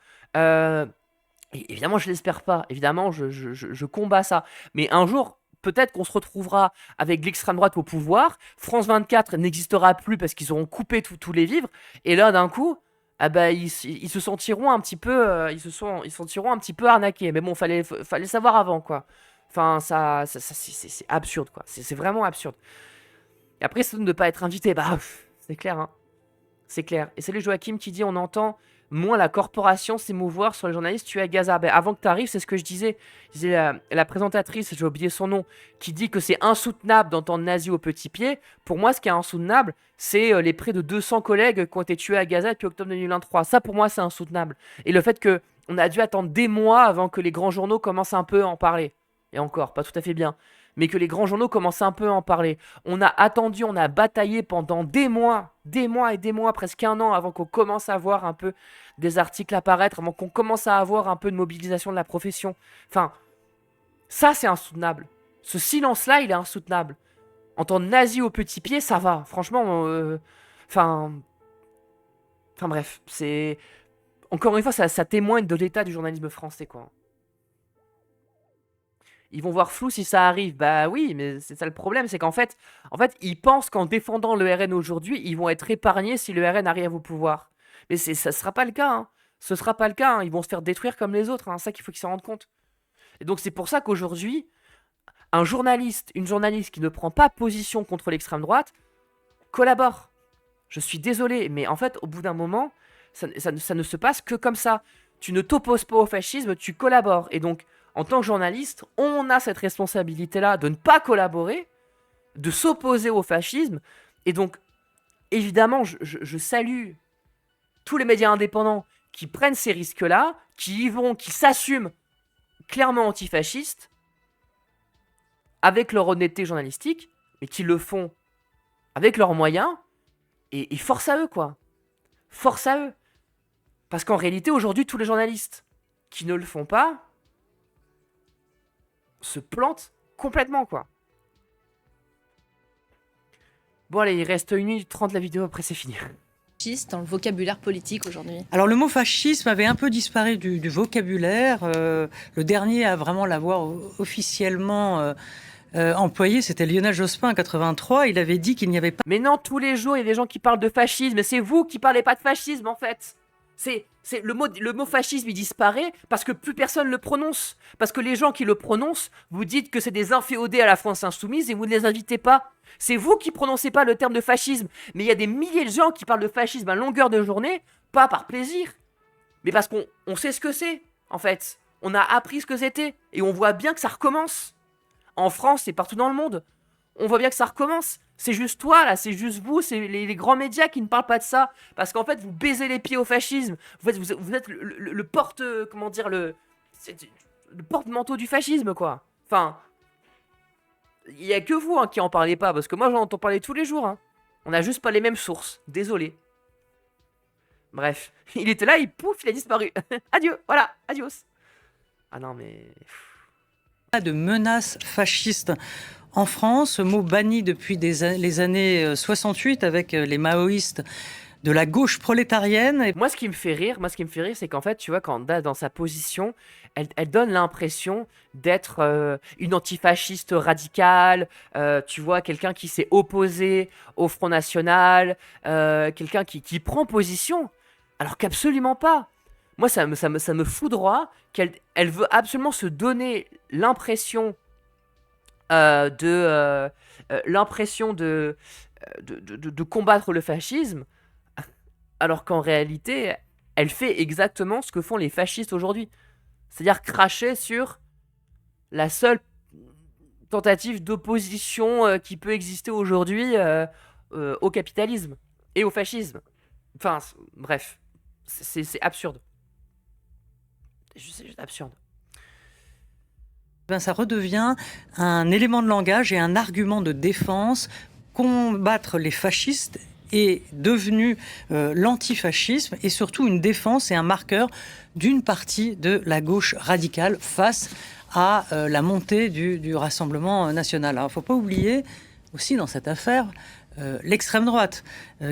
évidemment je l'espère pas, évidemment je combats ça, mais un jour, peut-être qu'on se retrouvera avec l'extrême droite au pouvoir, France 24 n'existera plus parce qu'ils auront coupé tous les vivres, et là d'un coup, ah bah, ils se sentiront un petit peu, ils se sentiront un petit peu arnaqués. Mais bon, fallait savoir avant, quoi. Enfin, c'est absurde, quoi. C'est vraiment absurde. Et après, c'est de ne pas être invité. Bah, c'est clair, hein. C'est clair. Et salut Joachim qui dit, on entend moins la corporation s'émouvoir sur les journalistes tués à Gaza. Ben, avant que tu arrives, c'est ce que je disais. Je disais la présentatrice, j'ai oublié son nom, qui dit que c'est insoutenable d'entendre nazi au petit pied. Pour moi, ce qui est insoutenable, c'est les près de 200 collègues qui ont été tués à Gaza depuis octobre 2023. Ça, pour moi, c'est insoutenable. Et le fait qu'on a dû attendre des mois avant que les grands journaux commencent un peu à en parler. Et encore, pas tout à fait bien. Mais que les grands journaux commencent un peu à en parler. On a attendu, on a bataillé pendant des mois et des mois, presque 1 an, avant qu'on commence à voir un peu des articles apparaître, avant qu'on commence à avoir un peu de mobilisation de la profession. Enfin, ça c'est insoutenable. Ce silence-là, il est insoutenable. Entendre nazi au petit pied, ça va. Franchement, enfin bref, c'est... Encore une fois, ça témoigne de l'état du journalisme français, quoi. Ils vont voir flou si ça arrive. Bah oui, mais c'est ça le problème, c'est qu'en fait, ils pensent qu'en défendant le RN aujourd'hui, ils vont être épargnés si le RN arrive au pouvoir. Mais ça sera pas le cas, hein. Ce sera pas le cas, hein. Ils vont se faire détruire comme les autres, hein. C'est ça qu'il faut qu'ils s'en rendent compte. Et donc c'est pour ça qu'aujourd'hui, une journaliste qui ne prend pas position contre l'extrême droite, collabore. Je suis désolé, mais en fait, au bout d'un moment, ça ne se passe que comme ça. Tu ne t'opposes pas au fascisme, tu collabores. Et donc, en tant que journaliste, on a cette responsabilité-là de ne pas collaborer, de s'opposer au fascisme, et donc évidemment, je salue tous les médias indépendants qui prennent ces risques-là, qui y vont, qui s'assument clairement antifascistes, avec leur honnêteté journalistique, mais qui le font avec leurs moyens, et force à eux, quoi. Force à eux. Parce qu'en réalité, aujourd'hui, tous les journalistes qui ne le font pas se plantent complètement, quoi. Bon, allez, il reste 1 minute 30 la vidéo, après c'est fini. Dans le vocabulaire politique aujourd'hui. Alors le mot fascisme avait un peu disparu du vocabulaire. Le dernier à vraiment l'avoir officiellement employé, c'était Lionel Jospin en 83. Il avait dit qu'il n'y avait pas... Mais non, tous les jours, il y a des gens qui parlent de fascisme, et c'est vous qui parlez pas de fascisme, en fait. Le mot fascisme, il disparaît parce que plus personne le prononce. Parce que les gens qui le prononcent, vous dites que c'est des inféodés à la France insoumise et vous ne les invitez pas. C'est vous qui prononcez pas le terme de fascisme. Mais il y a des milliers de gens qui parlent de fascisme à longueur de journée, pas par plaisir, mais parce qu'on sait ce que c'est, en fait. On a appris ce que c'était, et on voit bien que ça recommence. En France et partout dans le monde. On voit bien que ça recommence. C'est juste toi, là, c'est juste vous, c'est les grands médias qui ne parlent pas de ça. Parce qu'en fait, vous baisez les pieds au fascisme. Vous êtes le porte... comment dire, le porte-manteau du fascisme, quoi. Enfin... Il y a que vous qui en parlez pas, parce que moi j'en entends parler tous les jours. On n'a juste pas les mêmes sources. Désolé. Bref. Il était là, pouf, il a disparu. Adieu, voilà, adios. Ah non, mais... Pas de menace fasciste en France, mot banni depuis les années 68 avec les maoïstes de la gauche prolétarienne. Moi, ce qui me fait rire, c'est qu'en fait, tu vois, quand dans sa position, elle donne l'impression d'être une antifasciste radicale, tu vois, quelqu'un qui s'est opposé au Front National, quelqu'un qui prend position, alors qu'absolument pas. Moi, ça me foudroie qu'elle veut absolument se donner l'impression de combattre le fascisme, alors qu'en réalité, elle fait exactement ce que font les fascistes aujourd'hui. C'est-à-dire cracher sur la seule tentative d'opposition qui peut exister aujourd'hui au capitalisme et au fascisme. Enfin, bref, c'est absurde. C'est juste absurde. Ben, ça redevient un élément de langage et un argument de défense. Combattre les fascistes est devenu l'antifascisme et surtout une défense et un marqueur d'une partie de la gauche radicale face à la montée du Rassemblement national. Alors il ne faut pas oublier aussi dans cette affaire l'extrême droite,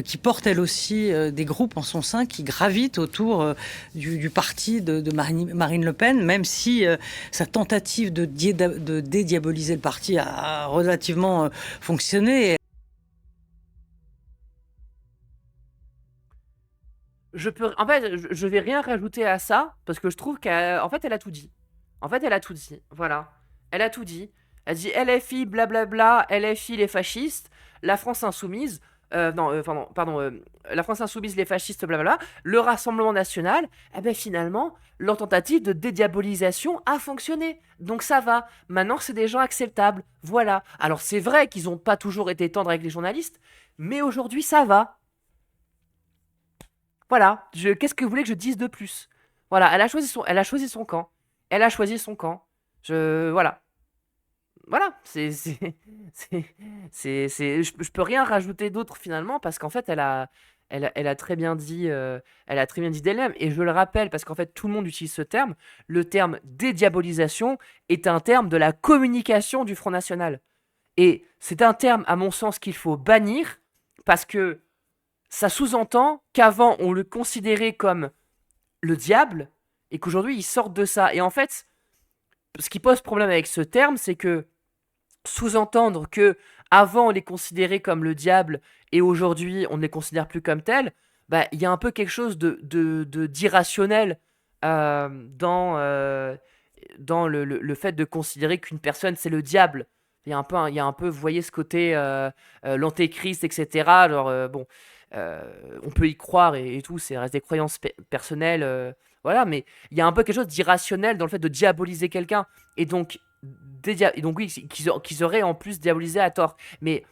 qui porte elle aussi des groupes en son sein qui gravitent autour du parti de Marine Le Pen, même si sa tentative de dédiaboliser le parti a relativement fonctionné. En fait, je vais rien rajouter à ça, parce que je trouve qu'en fait, elle a tout dit. Voilà. Elle a tout dit. Elle dit LFI, blablabla, LFI, les fascistes, la France insoumise, la France insoumise, les fascistes, blablabla, le Rassemblement national, finalement, leur tentative de dédiabolisation a fonctionné. Donc ça va. Maintenant, c'est des gens acceptables. Voilà. Alors, c'est vrai qu'ils n'ont pas toujours été tendres avec les journalistes, mais aujourd'hui, ça va. Voilà. Qu'est-ce que vous voulez que je dise de plus? Voilà. Elle a choisi son camp. Voilà. Voilà, je peux rien rajouter d'autre finalement parce qu'en fait elle a très bien dit d'elle-même, et je le rappelle parce qu'en fait tout le monde utilise ce terme. Le terme dédiabolisation est un terme de la communication du Front National, et c'est un terme à mon sens qu'il faut bannir parce que ça sous-entend qu'avant on le considérait comme le diable et qu'aujourd'hui ils sortent de ça. Et en fait, ce qui pose problème avec ce terme, c'est que sous-entendre que avant on les considérait comme le diable et aujourd'hui on ne les considère plus comme tels, il y a un peu quelque chose d'irrationnel dans le fait de considérer qu'une personne c'est le diable. Il y a un peu, vous voyez ce côté l'antéchrist, etc. Alors on peut y croire et tout, c'est reste des croyances personnelles, voilà, mais il y a un peu quelque chose d'irrationnel dans le fait de diaboliser quelqu'un, et donc oui, qu'ils auraient en plus diabolisé à tort. Mais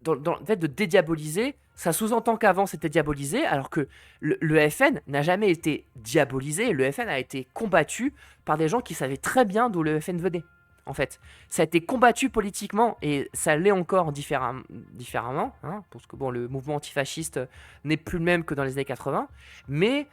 dans le fait de dédiaboliser, ça sous-entend qu'avant c'était diabolisé, alors que le FN n'a jamais été diabolisé. Le FN a été combattu par des gens qui savaient très bien d'où le FN venait. En fait, ça a été combattu politiquement et ça l'est encore différemment, hein, parce que bon, le mouvement antifasciste n'est plus le même que dans les années 80, mais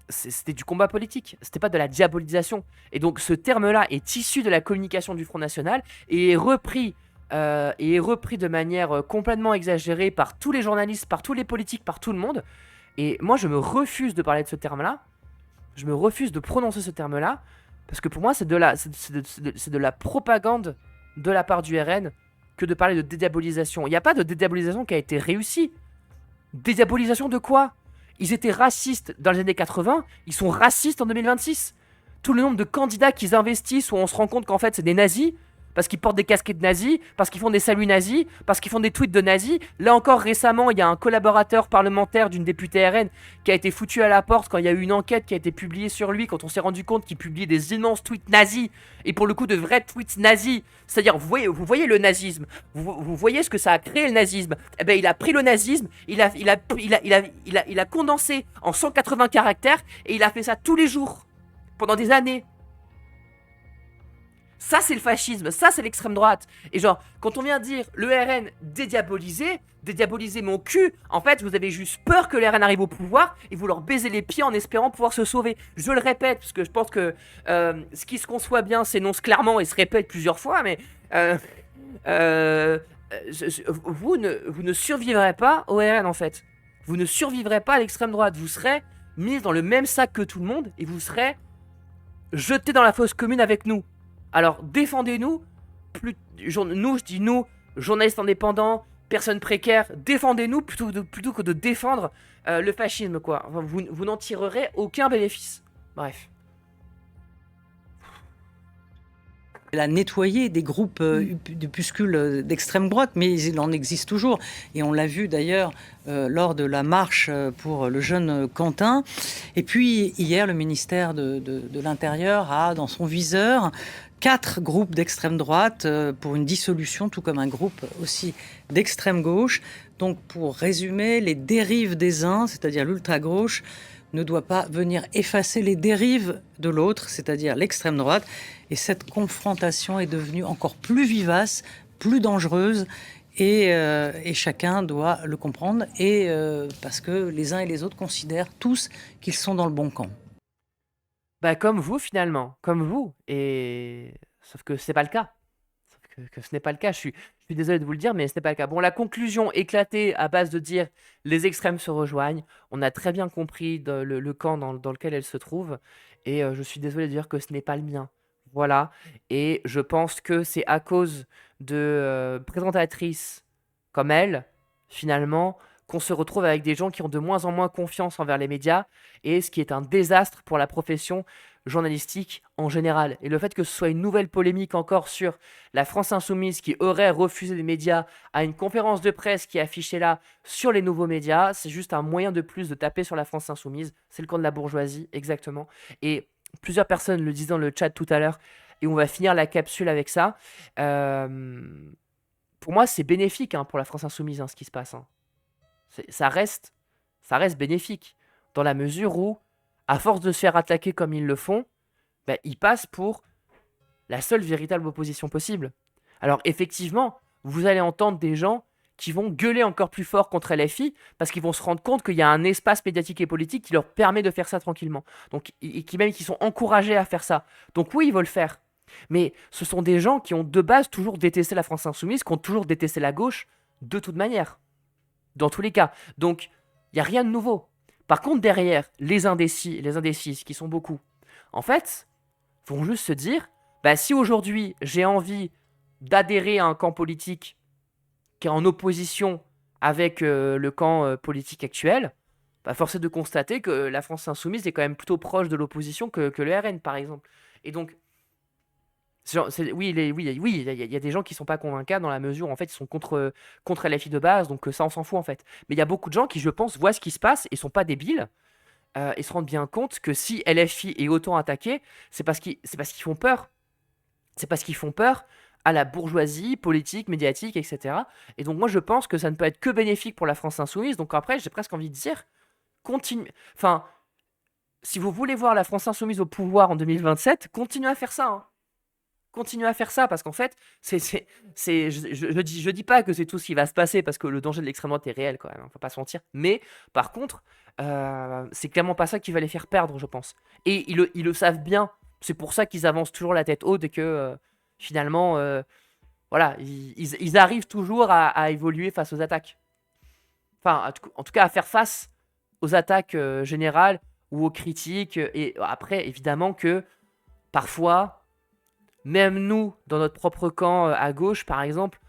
c'était du combat politique, c'était pas de la diabolisation. Et donc ce terme-là est issu de la communication du Front National et est repris de manière complètement exagérée par tous les journalistes, par tous les politiques, par tout le monde. Et moi, je me refuse de parler de ce terme-là. Je me refuse de prononcer ce terme-là parce que pour moi, c'est de la propagande de la part du RN que de parler de dédiabolisation. Il n'y a pas de dédiabolisation qui a été réussie. Dédiabolisation de quoi ? Ils étaient racistes dans les années 80, ils sont racistes en 2026. Tout le nombre de candidats qu'ils investissent où on se rend compte qu'en fait c'est des nazis, parce qu'ils portent des casquettes nazis, parce qu'ils font des saluts nazis, parce qu'ils font des tweets de nazis. Là encore récemment, il y a un collaborateur parlementaire d'une députée RN qui a été foutu à la porte quand il y a eu une enquête qui a été publiée sur lui, quand on s'est rendu compte qu'il publiait des immenses tweets nazis, et pour le coup de vrais tweets nazis. C'est-à-dire, vous voyez le nazisme, vous voyez ce que ça a créé le nazisme. Eh ben, il a pris le nazisme, il a condensé en 180 caractères, et il a fait ça tous les jours, pendant des années. Ça, c'est le fascisme, ça, c'est l'extrême droite. Et genre, quand on vient dire le RN dédiabolisé mon cul, en fait, vous avez juste peur que le RN arrive au pouvoir et vous leur baisez les pieds en espérant pouvoir se sauver. Je le répète, parce que je pense que ce qui se conçoit bien s'énonce clairement et se répète plusieurs fois, mais vous ne survivrez pas au RN, en fait. Vous ne survivrez pas à l'extrême droite. Vous serez mis dans le même sac que tout le monde et vous serez jetés dans la fosse commune avec nous. Alors, défendez-nous, nous, je dis nous, journalistes indépendants, personnes précaires, défendez-nous plutôt que de défendre le fascisme, quoi. Enfin, vous n'en tirerez aucun bénéfice. Bref. Elle a nettoyé des groupes d'opuscules d'extrême droite, mais il en existe toujours. Et on l'a vu d'ailleurs lors de la marche pour le jeune Quentin. Et puis hier, le ministère de l'Intérieur a dans son viseur 4 groupes d'extrême droite pour une dissolution, tout comme un groupe aussi d'extrême gauche. Donc pour résumer, les dérives des uns, c'est-à-dire l'ultra-gauche, ne doit pas venir effacer les dérives de l'autre, c'est-à-dire l'extrême droite. Et cette confrontation est devenue encore plus vivace, plus dangereuse, et chacun doit le comprendre, et parce que les uns et les autres considèrent tous qu'ils sont dans le bon camp. Bah comme vous finalement, comme vous. Et sauf que c'est pas le cas. Sauf que ce n'est pas le cas. Je suis désolé de vous le dire, mais ce n'est pas le cas. Bon, la conclusion éclatée à base de dire les extrêmes se rejoignent. On a très bien compris le camp dans lequel elles se trouvent. Et je suis désolé de dire que ce n'est pas le mien. Voilà. Et je pense que c'est à cause de présentatrices comme elle, finalement, qu'on se retrouve avec des gens qui ont de moins en moins confiance envers les médias, et ce qui est un désastre pour la profession journalistique en général. Et le fait que ce soit une nouvelle polémique encore sur la France Insoumise qui aurait refusé des médias à une conférence de presse qui est affichée là sur les nouveaux médias, c'est juste un moyen de plus de taper sur la France Insoumise. C'est le camp de la bourgeoisie, exactement. Et plusieurs personnes le disaient dans le chat tout à l'heure, et on va finir la capsule avec ça. Pour moi, c'est bénéfique pour la France Insoumise, ce qui se passe. Ça reste bénéfique, dans la mesure où, à force de se faire attaquer comme ils le font, ils passent pour la seule véritable opposition possible. Alors effectivement, vous allez entendre des gens qui vont gueuler encore plus fort contre LFI, parce qu'ils vont se rendre compte qu'il y a un espace médiatique et politique qui leur permet de faire ça tranquillement. Donc, et qui sont encouragés à faire ça. Donc oui, ils veulent le faire. Mais ce sont des gens qui ont de base toujours détesté la France Insoumise, qui ont toujours détesté la gauche, de toute manière. Dans tous les cas. Donc, il n'y a rien de nouveau. Par contre, derrière, les indécis, qui sont beaucoup, en fait, vont juste se dire, si aujourd'hui, j'ai envie d'adhérer à un camp politique qui est en opposition avec le camp politique actuel, force est de constater que la France Insoumise est quand même plutôt proche de l'opposition que le RN, par exemple. Et donc, oui, il y a des gens qui sont pas convaincus dans la mesure où en fait ils sont contre LFI de base, donc ça on s'en fout en fait. Mais il y a beaucoup de gens qui, je pense, voient ce qui se passe et sont pas débiles et se rendent bien compte que si LFI est autant attaqué, c'est parce qu'ils font peur. C'est parce qu'ils font peur à la bourgeoisie politique, médiatique, etc. Et donc moi je pense que ça ne peut être que bénéfique pour la France insoumise. Donc après j'ai presque envie de dire, continue, enfin, si vous voulez voir la France insoumise au pouvoir en 2027, continuez à faire ça, hein. Continuez à faire ça parce qu'en fait, je dis pas que c'est tout ce qui va se passer parce que le danger de l'extrême droite est réel quand même, hein, faut pas se mentir. Mais par contre, c'est clairement pas ça qui va les faire perdre, je pense. Et ils le savent bien. C'est pour ça qu'ils avancent toujours la tête haute et que finalement, voilà, ils arrivent toujours à évoluer face aux attaques. Enfin, en tout cas, à faire face aux attaques générales ou aux critiques. Et après, évidemment que parfois, même nous, dans notre propre camp à gauche, par exemple,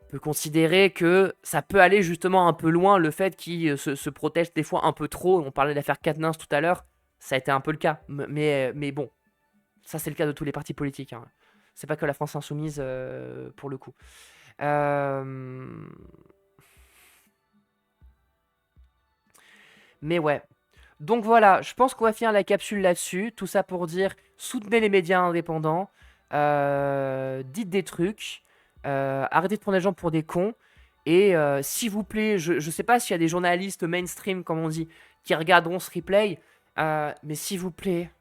on peut considérer que ça peut aller justement un peu loin, le fait qu'ils se protègent des fois un peu trop. On parlait de l'affaire Quatennens tout à l'heure, ça a été un peu le cas. Mais bon, ça c'est le cas de tous les partis politiques, hein. C'est pas que la France insoumise pour le coup. Mais ouais. Donc voilà, je pense qu'on va finir la capsule là-dessus. Tout ça pour dire, soutenez les médias indépendants, dites des trucs, arrêtez de prendre les gens pour des cons. Et s'il vous plaît, je sais pas s'il y a des journalistes mainstream, comme on dit, qui regarderont ce replay, mais s'il vous plaît,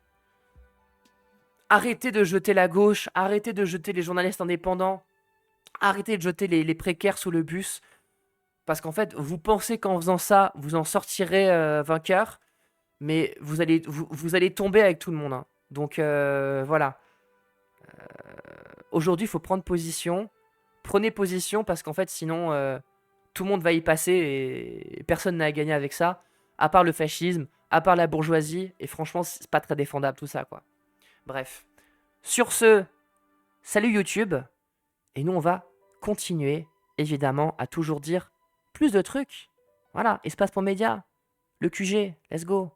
arrêtez de jeter la gauche, arrêtez de jeter les journalistes indépendants, arrêtez de jeter les précaires sous le bus. Parce qu'en fait, vous pensez qu'en faisant ça, vous en sortirez vainqueur. Mais vous allez tomber avec tout le monde, hein. Donc voilà. Aujourd'hui, il faut prendre position. Prenez position parce qu'en fait, sinon, tout le monde va y passer et personne n'a à gagner avec ça. À part le fascisme, à part la bourgeoisie. Et franchement, c'est pas très défendable tout ça, quoi. Bref. Sur ce, salut YouTube. Et nous, on va continuer, évidemment, à toujours dire plus de trucs. Voilà, Espace pour Médias, le QG, let's go.